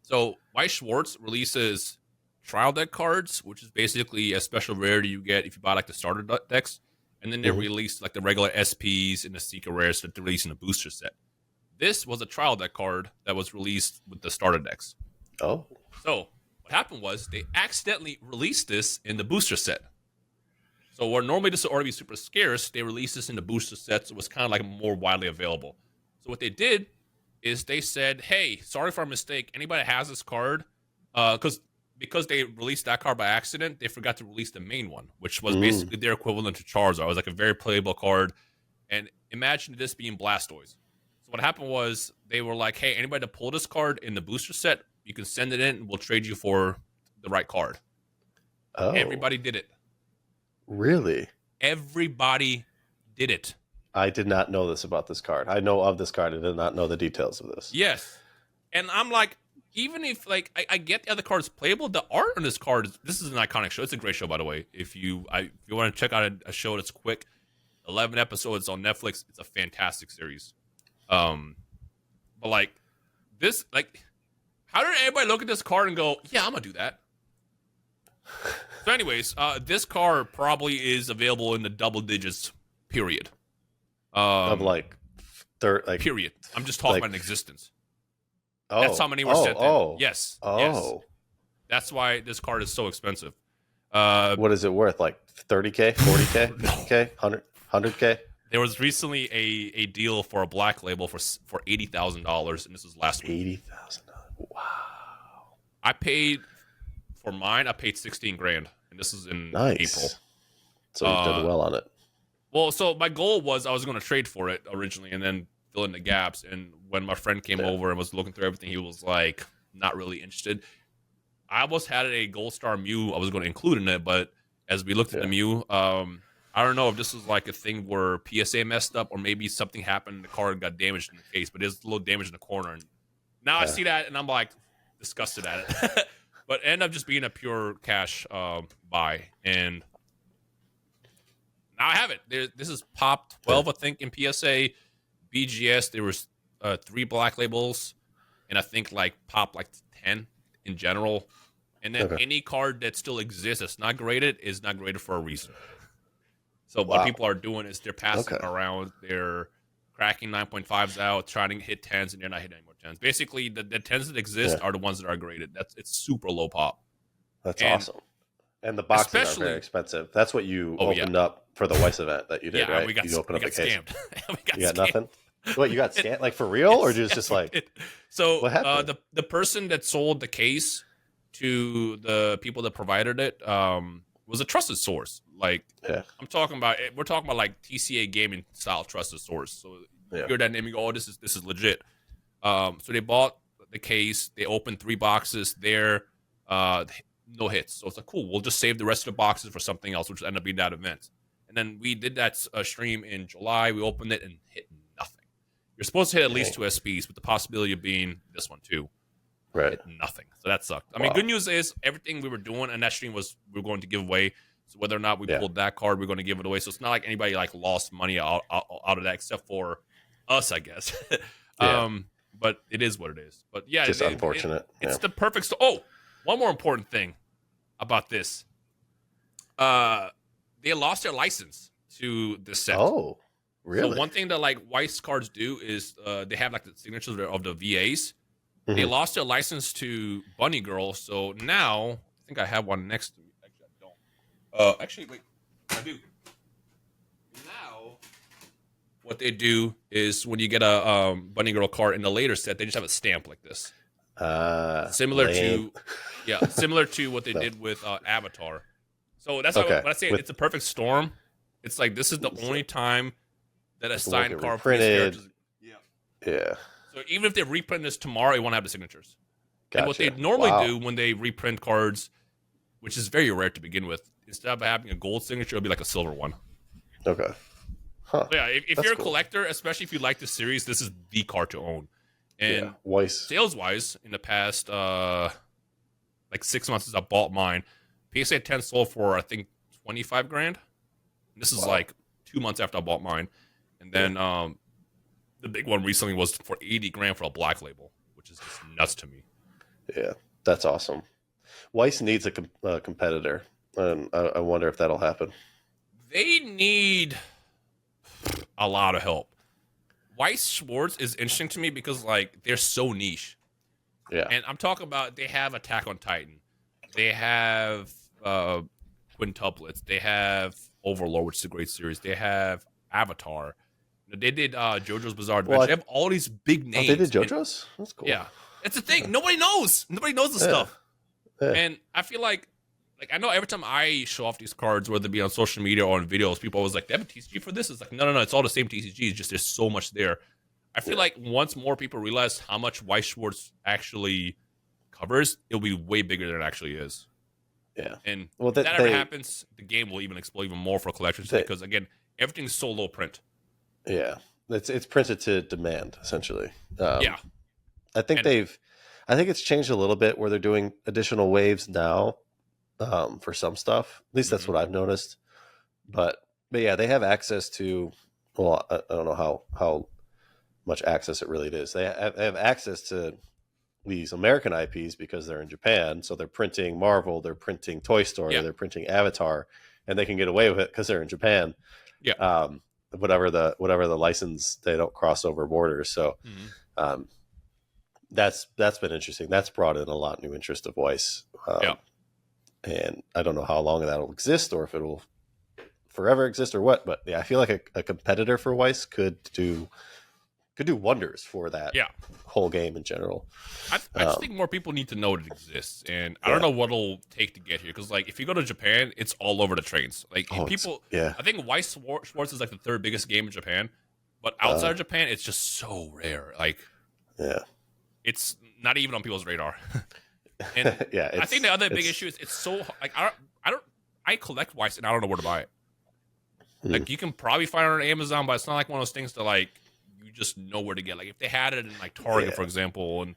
So Weiss Schwartz releases trial deck cards, which is basically a special rarity you get if you buy like the starter decks, and then they release like the regular SPs and the secret rares that they release in the booster set. This was a trial deck card that was released with the starter decks. Oh. So what happened was they accidentally released this in the booster set. So where normally this would already be super scarce, they released this in the booster set, so it was kind of like more widely available. So what they did is they said, "Hey, sorry for our mistake. Anybody that has this card, because they released that card by accident, they forgot to release the main one, which was basically their equivalent to Charizard. It was like a very playable card. And imagine this being Blastoise. So what happened was they were like, hey, anybody to pull this card in the booster set, you can send it in and we'll trade you for the right card. Oh. Everybody did it. Really? Everybody did it. I did not know this about this card. I know of this card. I did not know the details of this. Yes. And I'm like, even if like I get the other cards playable, the art on this card this is an iconic show. It's a great show, by the way. If you want to check out a show that's quick, 11 episodes on Netflix. It's a fantastic series. But like this, like, how did anybody look at this card and go, "Yeah, I'm gonna do that"? So, anyways, this card probably is available in the double digits. Period. Of like third, like period. I'm just talking like, about an existence. Oh, that's how many were sent in. Yes. Oh. Yes. That's why this card is so expensive. What is it worth? Like 30K, 40K, 50K, 100K? There was recently a deal for a black label for $80,000, and this was last week. $80,000. Wow. I paid for mine. I paid $16,000, and this is in April. So you've done well on it. Well, so my goal was I was going to trade for it originally, and then fill in the gaps. And when my friend came over and was looking through everything, he was like not really interested. I almost had a Gold Star Mew I was going to include in it, but as we looked at the Mew, I don't know if this was like a thing where PSA messed up or maybe something happened and the card got damaged in the case, but there's a little damage in the corner. And now I see that and I'm like disgusted at it. But it ended up just being a pure cash buy. And now I have it. This is Pop 12, I think, in PSA. BGS, there was 3 black labels, and I think like Pop like 10 in general. And then any card that still exists that's not graded is not graded for a reason. So what people are doing is they're passing around, they're cracking 9.5s out, trying to hit 10s, and they're not hitting any more 10s. Basically, the 10s that exist are the ones that are graded. It's super low pop. That's awesome. And the boxes are very expensive. That's what you opened up for the Weiss event that you did, right? You opened up a case. Scammed. You got nothing? What, you got scammed? Like for real? Or just like... So what happened? The person that sold the case to the people that provided it was a trusted source. Like we're talking about like TCA gaming style trusted source. So you hear that name, you go, "Oh, this is legit." So they bought the case. They opened 3 boxes there. No hits. So it's like, cool. We'll just save the rest of the boxes for something else, which ended up being that event. And then we did that stream in July. We opened it and hit nothing. You're supposed to hit at least 2 SPs, with the possibility of being this one too. Right. Hit nothing. So that sucked. I mean, good news is everything we were doing in that stream was we were going to give away. So whether or not we pulled that card, we're going to give it away. So it's not like anybody like lost money out of that, except for us, I guess. But it is what it is. But yeah, just unfortunate. It's the perfect. Oh, one more important thing about this. They lost their license to this set. Oh, really? So one thing that like Weiss cards do is they have like the signatures of the VAs. They lost their license to Bunny Girl, so now I think I have one next to me. Actually, I don't. Actually, wait, I do. Now, what they do is when you get a Bunny Girl card in the later set, they just have a stamp like this. Similar to what they did with Avatar. So that's when I say it's a perfect storm. It's like this is the only time that a signed card printed. Yeah. So even if they reprint this tomorrow, it won't have the signatures. Gotcha. And what they normally do when they reprint cards, which is very rare to begin with, instead of having a gold signature, it'll be like a silver one. Okay. Huh. So yeah, if you're a collector, especially if you like the series, this is the card to own. And sales-wise, in the past like 6 months since I bought mine, PSA 10 sold for I think $25,000. This is like 2 months after I bought mine, and then the big one recently was for $80,000 for a black label, which is just nuts to me. Yeah, that's awesome. Weiss needs a competitor, and I wonder if that'll happen. They need a lot of help. Weiss Schwartz is interesting to me because like they're so niche. Yeah. And I'm talking about they have Attack on Titan. They have quintuplets. They have Overlord, which is a great series. They have Avatar. They did JoJo's Bizarre Adventure. Well, They have all these big oh, names. they did JoJo's. That's cool. Yeah, it's the thing. Nobody knows. Nobody knows the stuff. Yeah. And I feel like I know every time I show off these cards, whether it be on social media or on videos, people always like, they have a TCG for this. It's like, no, it's all the same TCG. It's just there's so much there. I feel like once more people realize how much Weiss Schwarz actually covers, it'll be way bigger than it actually is. Yeah. And well, if that ever happens, the game will even explode even more for collectors because, again, everything's so low print. Yeah. It's printed to demand, essentially. Yeah. I think it's changed a little bit where they're doing additional waves now for some stuff. At least that's what I've noticed. But yeah, they have access to, well, I don't know how much access it really is. They have access to these American IPs because they're in Japan. So they're printing Marvel, they're printing Toy Story, they're printing Avatar, and they can get away with it because they're in Japan. Yeah. Whatever the license, they don't cross over borders. So that's been interesting. That's brought in a lot of new interest of Weiss. And I don't know how long that'll exist or if it'll forever exist or what, but yeah, I feel like a competitor for Weiss could do wonders for that whole game in general. I just think more people need to know it exists, and I don't know what it'll take to get here. Because if you go to Japan, it's all over the trains. I think Weiss Schwarz is like the third biggest game in Japan, but outside of Japan, it's just so rare. It's not even on people's radar. And I think the other big issue is it's so I collect Weiss and I don't know where to buy it. Like you can probably find it on Amazon, but it's not like one of those things that you just know where to get. Like if they had it in Target, for example, and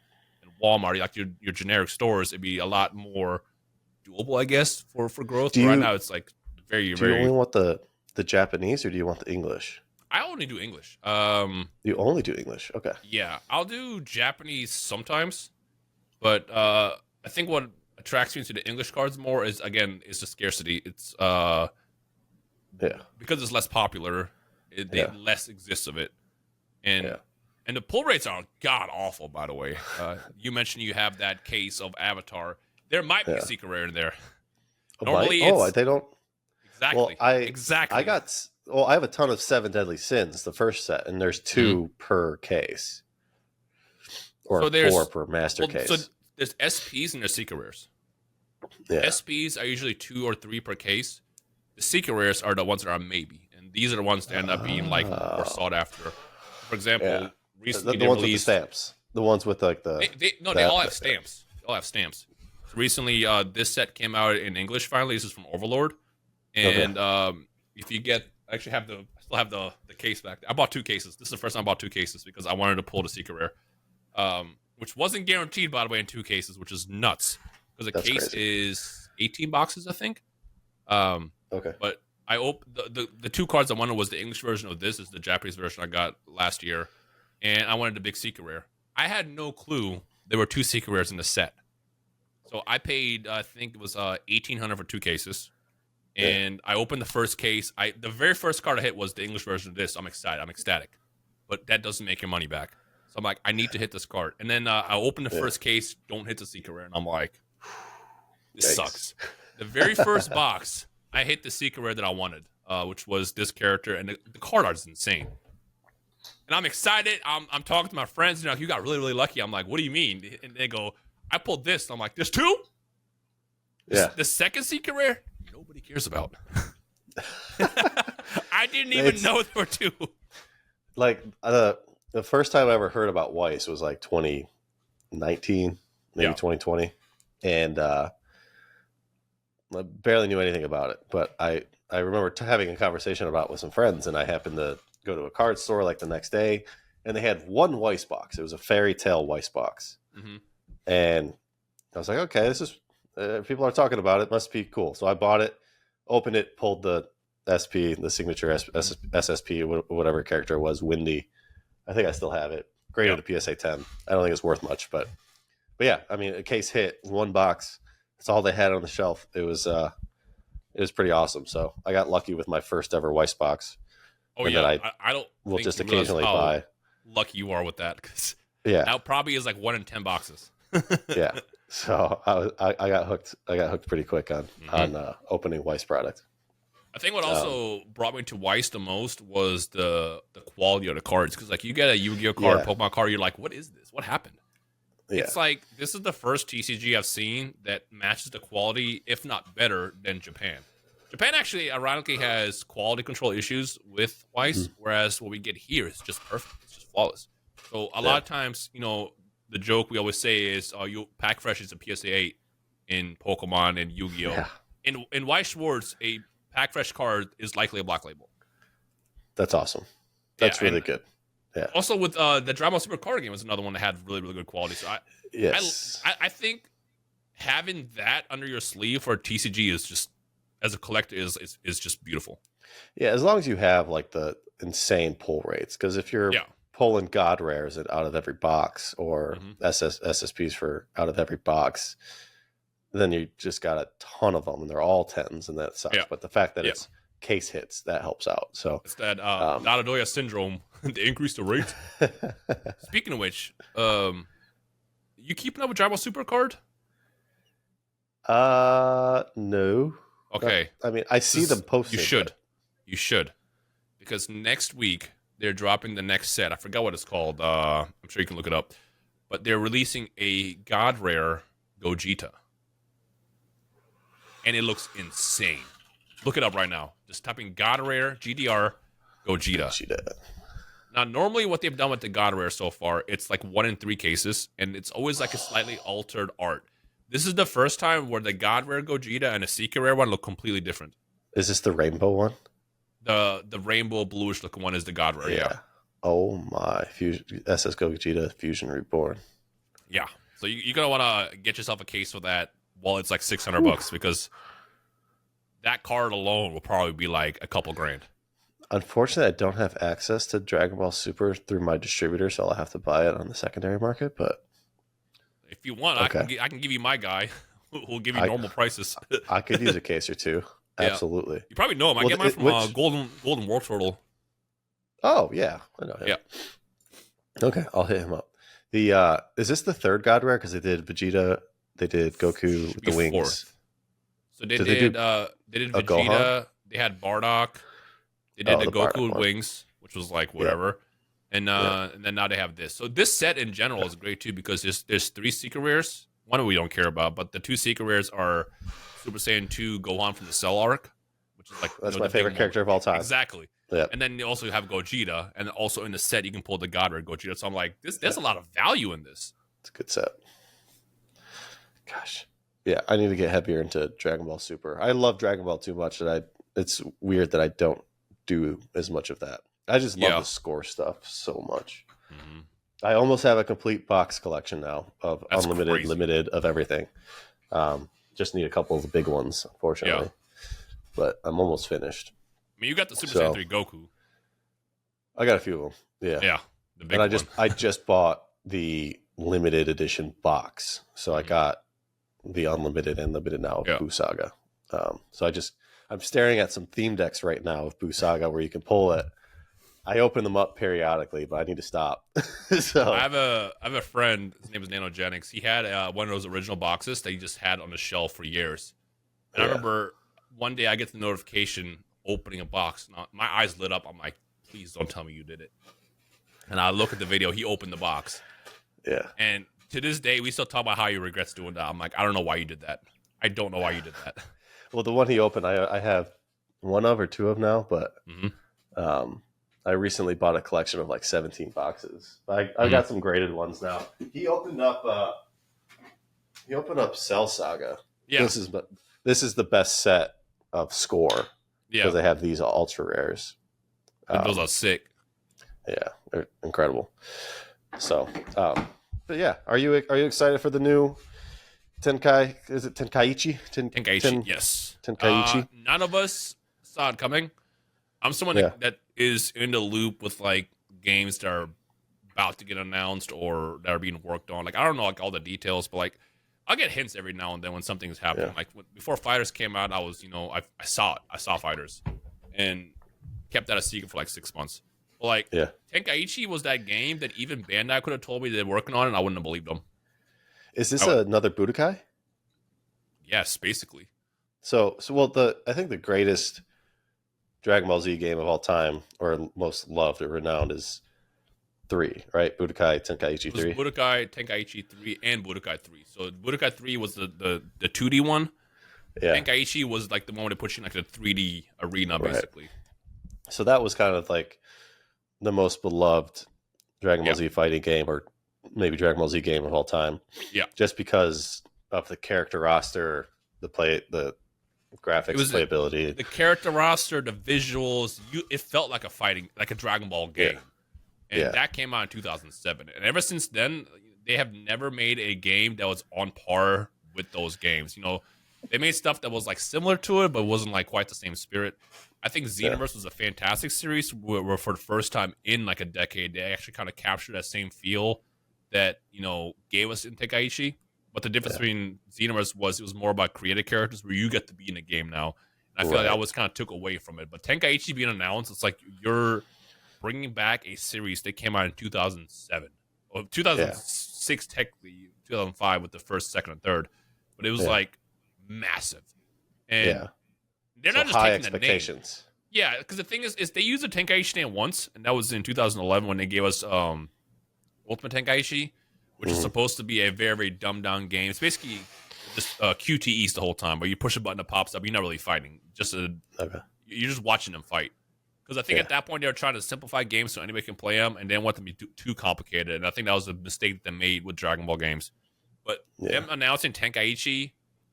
Walmart, like your generic stores, it'd be a lot more doable, I guess, for growth. Right now, it's very. Do you only want the Japanese or do you want the English? I only do English. You only do English, okay? Yeah, I'll do Japanese sometimes, but I think what attracts me to the English cards more is the scarcity. It's because it's less popular, less exists of it. And the pull rates are god awful, by the way. You mentioned you have that case of Avatar. There might be a secret rare in there. Normally, they don't. Exactly. Well, I have a ton of 7 Deadly Sins, the first set, and there's 2 per case, or 4 per master case. So there's SPs and there's secret rares. Yeah. SPs are usually 2 or 3 per case. The secret rares are the ones that are maybe, and these are the ones that end up being more sought after. For example, recently the ones released, with the stamps, the ones with they all have stamps. They all have stamps. So recently, this set came out in English. Finally, this is from Overlord, and if you get, I still have the case back. I bought 2 cases. This is the first time I bought 2 cases because I wanted to pull the secret rare, which wasn't guaranteed, by the way, in 2 cases, which is nuts because the case is 18 boxes, I think. But I the 2 cards I wanted was the English version of this. Is the Japanese version I got last year, and I wanted the big secret rare. I had no clue there were 2 secret rares in the set, so I paid I think it was $1,800 for 2 cases, and I opened the first case. The very first card I hit was the English version of this. I'm excited. I'm ecstatic, but that doesn't make your money back. So I'm like, I need to hit this card, and then I opened the first case. Don't hit the secret rare, and I'm like, this sucks. The very first box. I hit the secret rare that I wanted, which was this character, and the card art is insane. And I'm excited. I'm talking to my friends. You got really, really lucky. I'm like, what do you mean? And they go, I pulled this. I'm like, there's 2? The second secret rare, nobody cares about. I didn't even know there were 2. The first time I ever heard about Weiss was 2019, maybe 2020. And I barely knew anything about it, but I remember having a conversation about it with some friends, and I happened to go to a card store the next day, and they had 1 Weiss box. It was a Fairy Tale Weiss box. And I was like, okay, this is people are talking about it, must be cool. So I bought it, opened it, pulled the SP, the signature SSP, whatever character it was, Windy. I think I still have it. Graded a PSA 10. I don't think it's worth much, but yeah, I mean, a case hit, 1 box. That's all they had on the shelf. It was pretty awesome. So I got lucky with my first ever Weiss box. Oh, and I don't. Will just occasionally buy. Lucky you are with that, because that probably is 1 in 10 boxes. Yeah. So I got hooked. I got hooked pretty quick on opening Weiss product. I think what also brought me to Weiss the most was the quality of the cards. Because, like, you get a Yu-Gi-Oh card, Pokemon card, you're like, what is this? What happened? Yeah. It's like, this is the first TCG I've seen that matches the quality, if not better, than Japan. Japan actually, ironically, has quality control issues with Weiss, whereas what we get here is just perfect. It's just flawless. So a lot of times, you know, the joke we always say is, Pack Fresh is a PSA 8 in Pokemon and Yu-Gi-Oh. Yeah. In Weiss Schwartz, a Pack Fresh card is likely a black label. That's awesome. That's really good. Yeah. Also, with the Dragonball Super card game was another one that had really, really good quality. So I think having that under your sleeve for TCG is just, as a collector, is just beautiful. Yeah, as long as you have like the insane pull rates, because if you're pulling God rares out of every box or SSPs for out of every box, then you just got a ton of them, and they're all 10s, and that sucks. Yeah. But the fact that it's case hits, that helps out. So it's that Nadadoya syndrome. They increase the rate. Speaking of which, you keeping up with Dragonball Super card? No. Okay. I mean, I see them posted. You should. Because next week, they're dropping the next set. I forgot what it's called. I'm sure you can look it up. But they're releasing a God Rare Gogeta. And it looks insane. Look it up right now. Just type in God Rare GDR Gogeta. Now, normally what they've done with the God Rare so far, it's like 1 in 3 cases. And it's always like a slightly altered art. This is the first time where the God Rare Gogeta and a Secret Rare one look completely different. Is this the rainbow one? The rainbow bluish looking one is the God Rare, yeah. Oh my. SS Gogeta Fusion Reborn. Yeah. So you're going to want to get yourself a case for that while it's like $600 because that card alone will probably be like a couple grand. Unfortunately, I don't have access to Dragon Ball Super through my distributor, so I'll have to buy it on the secondary market, but... If you want, okay. I can give you my guy who'll give you normal prices. I could use a case or two. Absolutely. Yeah. You probably know him. I get mine from Golden War Turtle. Oh, yeah. I know him. Yeah. Okay, I'll hit him up. Is this the third God Rare? Because they did Vegeta, they did Goku with the wings. Fourth. So they did Vegeta, Gohan? They had Bardock, they did the Goku with wings, which was like whatever. Yeah. And then now they have this. So this set in general is great too because there's 3 Secret Rares. One we don't care about, but the 2 Secret Rares are Super Saiyan 2 Gohan from the Cell arc, which is like that's my favorite character of all time. Exactly. Yeah. And then you also have Gogeta, and also in the set you can pull the God Rare Gogeta. So I'm like, there's a lot of value in this. It's a good set. Gosh. Yeah, I need to get heavier into Dragon Ball Super. I love Dragon Ball too much that it's weird that I don't do as much of that. I just love the score stuff so much. Mm-hmm. I almost have a complete box collection now of unlimited, limited, of everything. Just need a couple of the big ones, unfortunately. Yeah. But I'm almost finished. I mean, you got the Super Saiyan 3 Goku. I got a few of them. Yeah. Yeah. The big one. I just bought the limited edition box. So I got the unlimited and limited now of Buu Saga. So I'm staring at some theme decks right now of Buu Saga where you can pull it. I open them up periodically, but I need to stop. So I have a friend. His name is Nanogenics. He had one of those original boxes that he just had on the shelf for years. And I remember one day I get the notification opening a box. Now, my eyes lit up. I'm like, please don't tell me you did it. And I look at the video. He opened the box. Yeah. And to this day, we still talk about how he regrets doing that. I'm like, I don't know why you did that. I don't know why you did that. Well, the one he opened, I have one of or two of now, but I recently bought a collection of like 17 boxes. I got some graded ones now. He opened up Cell Saga. Yeah. This is the best set of score. Yeah. Because they have these ultra rares. Those are sick. Yeah, they're incredible. So, but yeah, are you excited for the new Tenkai? Is it Tenkaichi? Tenkaichi, yes. Tenkaichi. None of us saw it coming. I'm someone that is in the loop with like games that are about to get announced or that are being worked on. Like I don't know like all the details, but like I'll get hints every now and then when something's happening. Yeah. Like before Fighters came out, I was I saw it. I saw Fighters and kept that a secret for like 6 months. But like Tenkaichi was that game that even Bandai could have told me they're working on, and I wouldn't have believed them. Is this another Budokai? Yes, basically. So I think the greatest Dragon Ball Z game of all time, or most loved or renowned, is 3, right? Budokai Tenkaichi 3. Budokai Tenkaichi 3 and Budokai 3. So Budokai 3 was the 2D one. Yeah. Tenkaichi was like the one that puts you in like the 3D arena, basically. So that was kind of like the most beloved Dragon Ball Z fighting game, or maybe Dragon Ball Z game of all time. Yeah. Just because of the character roster, the graphics, playability. The character roster, the visuals, it felt like a Dragon Ball game. Yeah. And that came out in 2007. And ever since then, they have never made a game that was on par with those games. You know, they made stuff that was like similar to it, but wasn't like quite the same spirit. I think Xenoverse was a fantastic series where for the first time in like a decade, they actually kind of captured that same feel that, you know, gave us in Tenkaichi. But the difference between Xenoverse was it was more about creative characters where you get to be in a game now. And I feel like that was kind of took away from it. But Tenkaichi being announced, it's like you're bringing back a series that came out in 2007. Or 2006, technically, 2005 with the first, second, and third. But it was like massive. And they're not just high taking expectations. The name. Yeah, because the thing is they used the Tenkaichi name once, and that was in 2011 when they gave us Ultimate Tenkaichi, which is supposed to be a very, very dumbed-down game. It's basically just QTEs the whole time, where you push a button that pops up. You're not really fighting. You're just watching them fight. Because I think at that point they were trying to simplify games so anybody can play them, and they didn't want them to be too complicated. And I think that was a mistake that they made with Dragon Ball games. But them announcing Tenkaichi,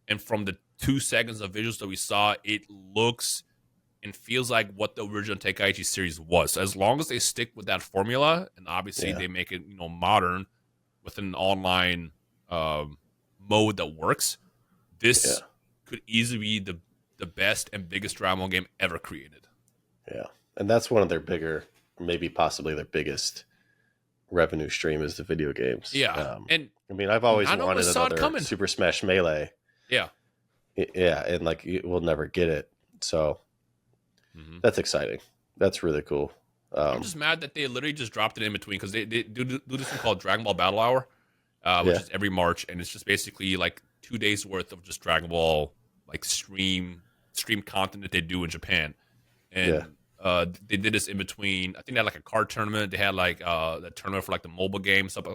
and from the 2 seconds of visuals that we saw, it looks and feels like what the original Tenkaichi series was. So as long as they stick with that formula, and obviously they make it, you know, modern with an online mode that works, this could easily be the best and biggest Dragon Ball game ever created. Yeah, and that's one of their bigger, maybe possibly their biggest revenue stream is the video games. Yeah, and I mean, I've always wanted another Super Smash Melee. Yeah. Yeah, and like we'll never get it. So that's exciting. That's really cool. I'm just mad that they literally just dropped it in between, because they do this thing called Dragon Ball Battle Hour, which is every March, and it's just basically like 2 days worth of just Dragon Ball like stream content that they do in Japan. And they did this in between. I think they had like a card tournament. They had like the tournament for like the mobile game, stuff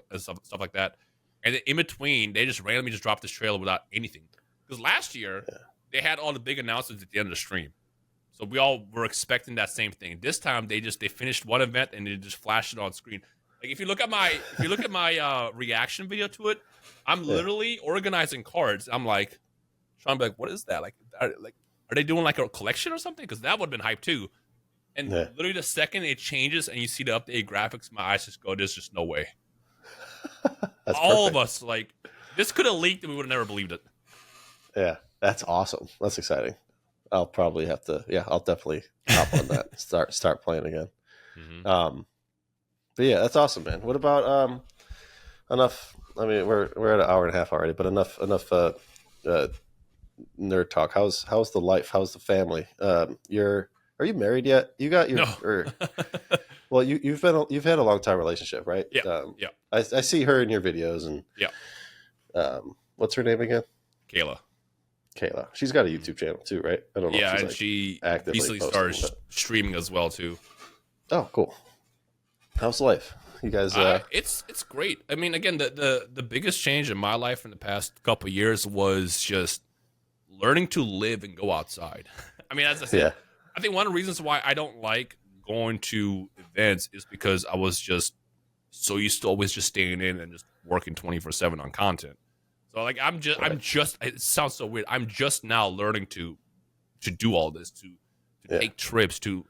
like that. And then in between, they just randomly just dropped this trailer without anything. Because last year, they had all the big announcements at the end of the stream. So we all were expecting that same thing. This time, they finished one event and they just flashed it on screen. Like if you look at my reaction video to it, I'm literally organizing cards. I'm like trying to be like, what is that? Like are they doing like a collection or something? Because that would have been hype too. And literally the second it changes and you see the updated graphics, my eyes just go, there's just no way. All of us, like, this could have leaked and we would have never believed it. Yeah, that's awesome. That's exciting. I'll probably have to. Yeah, I'll definitely hop on that. Start playing again. But yeah, that's awesome, man. What about enough? I mean, we're at an hour and a half already, but enough nerd talk. How's the life? How's the family? Are you married yet? You got your. No. Well, you've had a long time relationship, right? Yeah. I see her in your videos, and what's her name again? Kayla. She's got a YouTube channel too, right? I don't know. Yeah, if she's, and like, she actively recently posting, started streaming as well too. Oh, cool. How's life? You guys? It's great. I mean, again, the biggest change in my life in the past couple of years was just learning to live and go outside. I mean, as I said, I think one of the reasons why I don't like going to events is because I was just so used to always just staying in and just working 24/7 on content. So like I'm just it sounds so weird. I'm just now learning to do all this, to take trips, to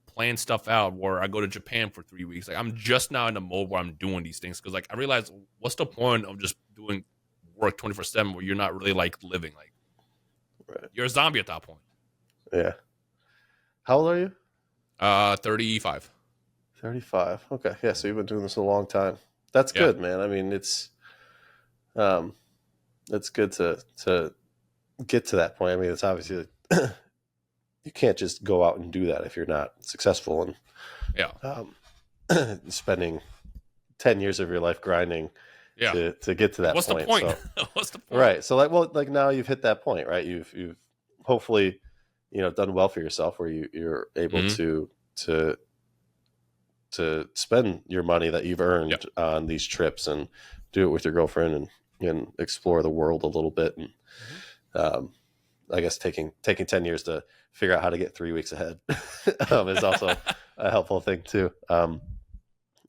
plan stuff out where I go to Japan for 3 weeks. Like I'm just now in the mode where I'm doing these things, because like I realize, what's the point of just doing work 24/7 where you're not really like living? Like you're a zombie at that point. Yeah. How old are you? 35. 35. Okay. Yeah. So you've been doing this a long time. That's good, man. I mean, it's good to get to that point. I mean, it's obviously you can't just go out and do that if you're not successful and spending 10 years of your life grinding to get to that What's point. The point? So, What's the point? Right. So like now you've hit that point, right? You've hopefully done well for yourself, where you're able Mhm. to spend your money that you've earned Yep. on these trips and do it with your girlfriend and explore the world a little bit. And Mhm. I guess taking 10 years to figure out how to get 3 weeks ahead is also a helpful thing too.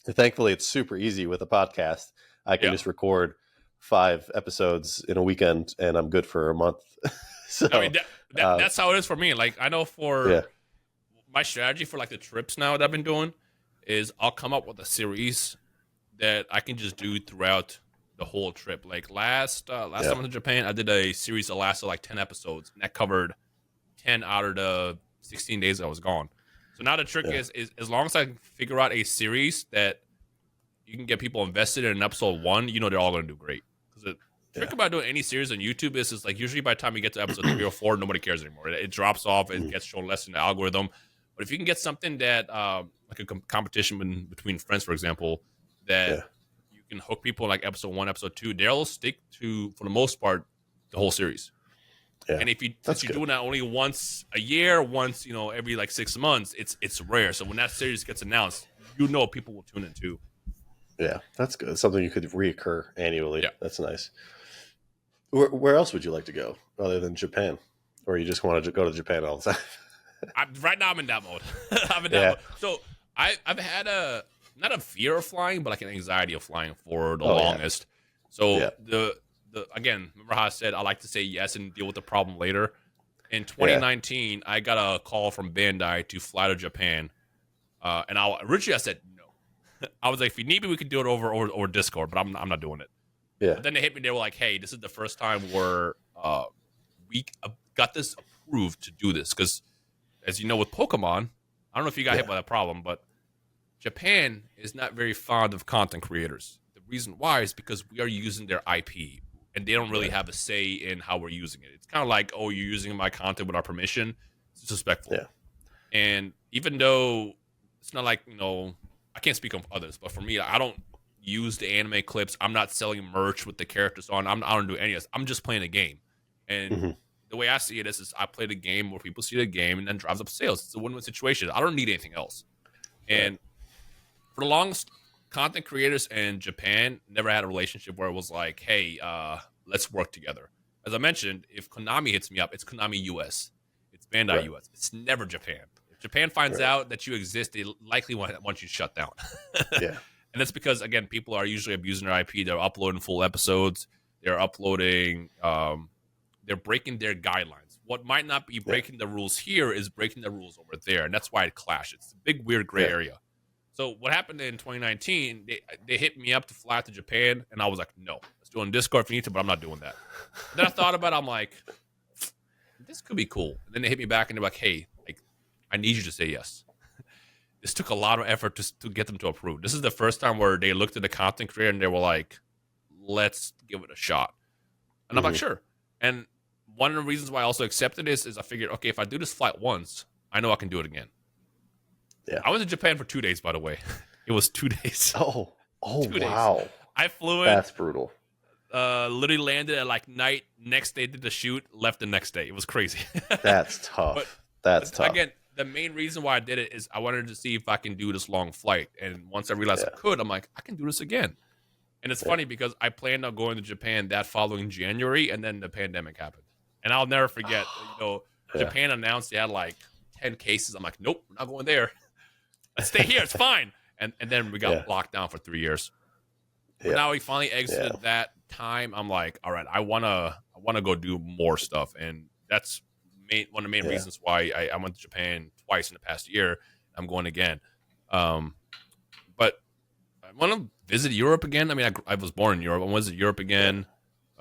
Thankfully, it's super easy with a podcast. I can Yeah. just record 5 episodes in a weekend and I'm good for a month. So I mean, that's how it is for me. Like, I know yeah, for my strategy for like the trips now that I've been doing is I'll come up with a series that I can just do throughout the whole trip. Like last time I was in Japan, I did a series that lasted like 10 episodes, and that covered 10 out of the 16 days I was gone. So now the trick is as long as I can figure out a series that you can get people invested in episode 1, they're all going to do great. Because the trick about doing any series on YouTube is like usually by the time you get to episode 3 or 4, nobody cares anymore. It drops off. It gets shown less in the algorithm. But if you can get something that, like a competition between friends, for example, that you can hook people in like episode 1, episode 2, they'll stick to, for the most part, the whole series. Yeah. And since you're doing that only once a year, once every like 6 months, it's rare. So when that series gets announced, people will tune in too. Yeah, that's good. Something you could reoccur annually. Yeah. That's nice. Where else would you like to go other than Japan? Or you just want to go to Japan all the time? Right now, I'm in that mode. I'm in that Yeah. mode. So I've had not a fear of flying, but like an anxiety of flying for the Oh, yeah. longest. So Yeah. the again, remember how I said I like to say yes and deal with the problem later. In 2019, I got a call from Bandai to fly to Japan, and originally I said no. I was like, if you need me, we can do it over Discord, but I'm not doing it. Yeah. But then they hit me. They were like, hey, this is the first time where we got this approved to do this. Because, as you know, with Pokemon, I don't know if you got hit by that problem, but Japan is not very fond of content creators. The reason why is because we are using their IP, and they don't really have a say in how we're using it. It's kind of like, oh, you're using my content with our permission. It's disrespectful. Yeah. And even though it's not like, I can't speak on others, but for me, I don't use the anime clips. I'm not selling merch with the characters on. I don't do any of this. I'm just playing a game. And the way I see it is I play the game where people see the game and then drives up sales. It's a win-win situation. I don't need anything else. And for the longest, content creators in Japan never had a relationship where it was like, hey, let's work together. As I mentioned, if Konami hits me up, it's Konami US. It's Bandai US. It's never Japan. If Japan finds out that you exist, they likely want you shut down. Yeah. And that's because, again, people are usually abusing their IP. They're uploading full episodes. They're uploading, they're breaking their guidelines. What might not be breaking the rules here is breaking the rules over there. And that's why it clashes. It's a big, weird gray area. So what happened in 2019, they hit me up to fly to Japan. And I was like, no, let's do it on Discord if you need to, but I'm not doing that. Then I thought about it. I'm like, this could be cool. And then they hit me back and they're like, hey, I need you to say yes. This took a lot of effort to get them to approve. This is the first time where they looked at the content creator and they were like, let's give it a shot. And I'm like, sure. And one of the reasons why I also accepted this is I figured, okay, if I do this flight once, I know I can do it again. Yeah. I was in Japan for 2 days, by the way. It was 2 days. Oh, 2 days. wow. I flew in. That's brutal. Literally landed at like night. Next day did the shoot. Left the next day. It was crazy. That's tough. But that's tough. Again, the main reason why I did it is I wanted to see if I can do this long flight. And once I realized I could, I'm like, I can do this again. And it's funny because I planned on going to Japan that following January, and then the pandemic happened. And I'll never forget, Japan announced they had like 10 cases. I'm like, nope, we're not going there. Let's stay here. It's fine. And then we got locked down for 3 years. But now we finally exited that time. I'm like, all right, I wanna go do more stuff. And that's one of the main reasons why I went to Japan twice in the past year. I'm going again. But I want to visit Europe again. I mean, I was born in Europe. I want to visit Europe again.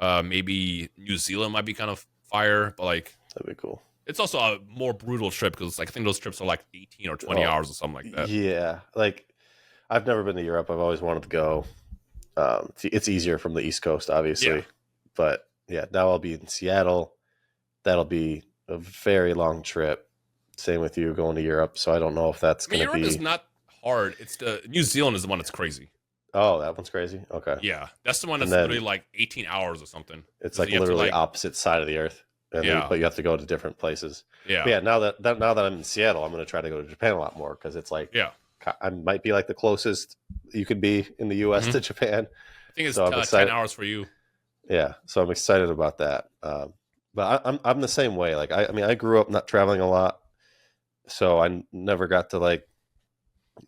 Maybe New Zealand might be kind of fire, but like that'd be cool. It's also a more brutal trip because like I think those trips are like 18 or 20 hours or something like that. Yeah, like I've never been to Europe. I've always wanted to go. It's easier from the East Coast, obviously, but now I'll be in Seattle. That'll be a very long trip. Same with you going to Europe. So I don't know if that's going to be. Europe is not hard. It's the New Zealand is the one that's crazy. Oh, that one's crazy. Okay. Yeah, that's the one that's literally like 18 hours or something. It's like literally opposite side of the earth. and Yeah. then, but you have to go to different places. Yeah. But yeah. Now that I'm in Seattle, I'm going to try to go to Japan a lot more because it's like Yeah. I might be like the closest you could be in the U.S. Mhm. to Japan. I think it's So I'm 10 excited. hours for you. Yeah, so I'm excited about that. But I'm the same way. Like I mean, I grew up not traveling a lot, so I never got to like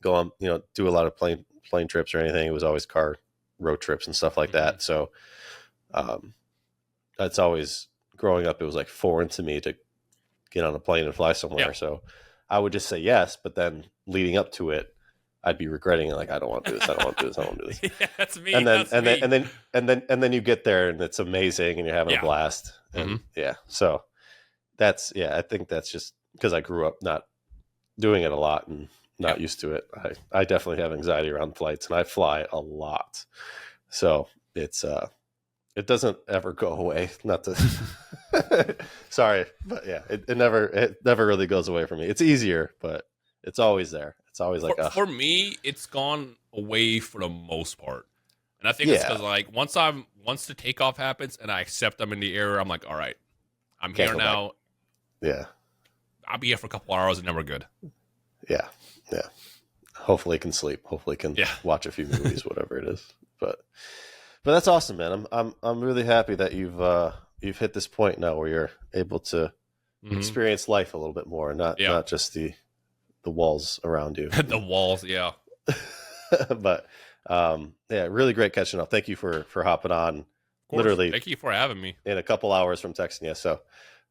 go on, do a lot of plane trips or anything. It was always car road trips and stuff like that. So that's always growing up. It was like foreign to me to get on a plane and fly somewhere. Yeah. So I would just say yes, but then leading up to it, I'd be regretting it. Like I don't want to do this. I don't want to do this. I don't want to do this. Yeah, that's me. And then you get there and it's amazing and you're having a blast. And so I think that's just because I grew up not doing it a lot and not used to it. I definitely have anxiety around flights and I fly a lot. So it's it doesn't ever go away. Not to sorry, but yeah, it never really goes away from me. It's easier, but it's always there. It's always like for me, it's gone away for the most part. And I think it's because like once the takeoff happens and I accept I'm in the air, I'm like, all right, I'm here now. Back. Yeah. I'll be here for a couple hours and then we're good. Yeah. Yeah. Hopefully can sleep. Hopefully can watch a few movies, whatever it is. But that's awesome, man. I'm really happy that you've hit this point now where you're able to experience life a little bit more and not just the walls around you. The walls, yeah. But really great catching up. Thank you for hopping on. Literally, thank you for having me. In a couple hours from texting you. So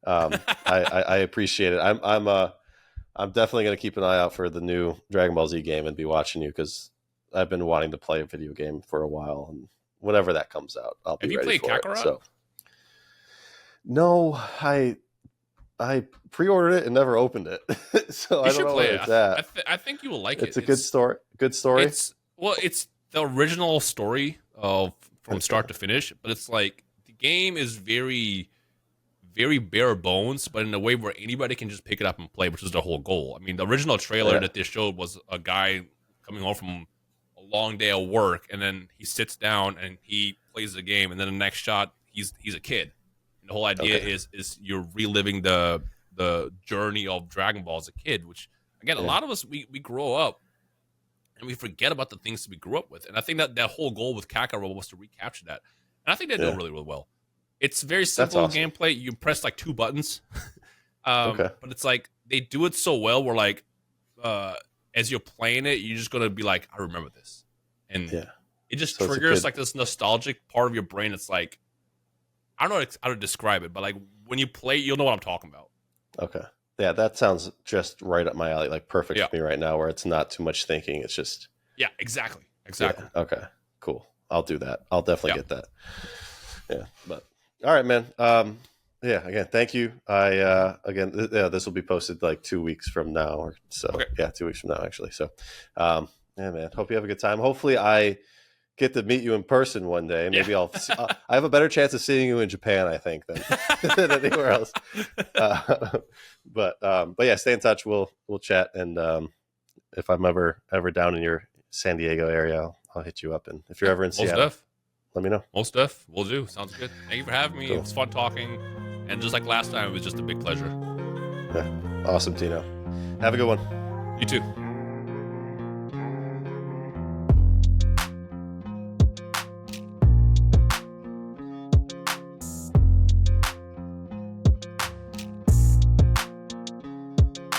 I appreciate it. I'm definitely going to keep an eye out for the new Dragon Ball Z game and be watching you because I've been wanting to play a video game for a while, and whenever that comes out, I'll be ready for it. Have you played Kakarot? So, no, I pre-ordered it and never opened it, so I don't know where it's at. I think you will like it. It's a good story. Good story. It's the original story from start to finish, but it's like the game is very, very bare bones, but in a way where anybody can just pick it up and play, which is the whole goal. I mean, the original trailer that they showed was a guy coming home from a long day of work, and then he sits down and he plays the game, and then the next shot he's a kid. And the whole idea is you're reliving the journey of Dragon Ball as a kid, which again, a lot of us we grow up and we forget about the things that we grew up with. And I think that whole goal with Kakarot was to recapture that. And I think they do it really, really well. It's very simple gameplay. You press like 2 buttons. But it's like they do it so well where like as you're playing it, you're just going to be like, I remember this. And it just triggers like this nostalgic part of your brain. It's like, I don't know how to describe it, but like when you play, you'll know what I'm talking about. Okay. Yeah, that sounds just right up my alley, like perfect for me right now, where it's not too much thinking. It's just exactly. Yeah, okay, cool. I'll do that. I'll definitely get that. Yeah, but all right, man. Again, thank you. This will be posted like 2 weeks from now, or so. Okay. Yeah, 2 weeks from now, actually. So, man, hope you have a good time. Hopefully, I get to meet you in person one day. Maybe I have a better chance of seeing you in Japan, I think, than anywhere else. But yeah, stay in touch. We'll chat, and if I'm ever down in your San Diego area, I'll hit you up. And if you're ever in Seattle, let me know. Most stuff we'll do. Sounds good. Thank you for having me. Cool. It was fun talking, and just like last time, it was just a big pleasure. Yeah. Awesome, Dino. Have a good one. You too.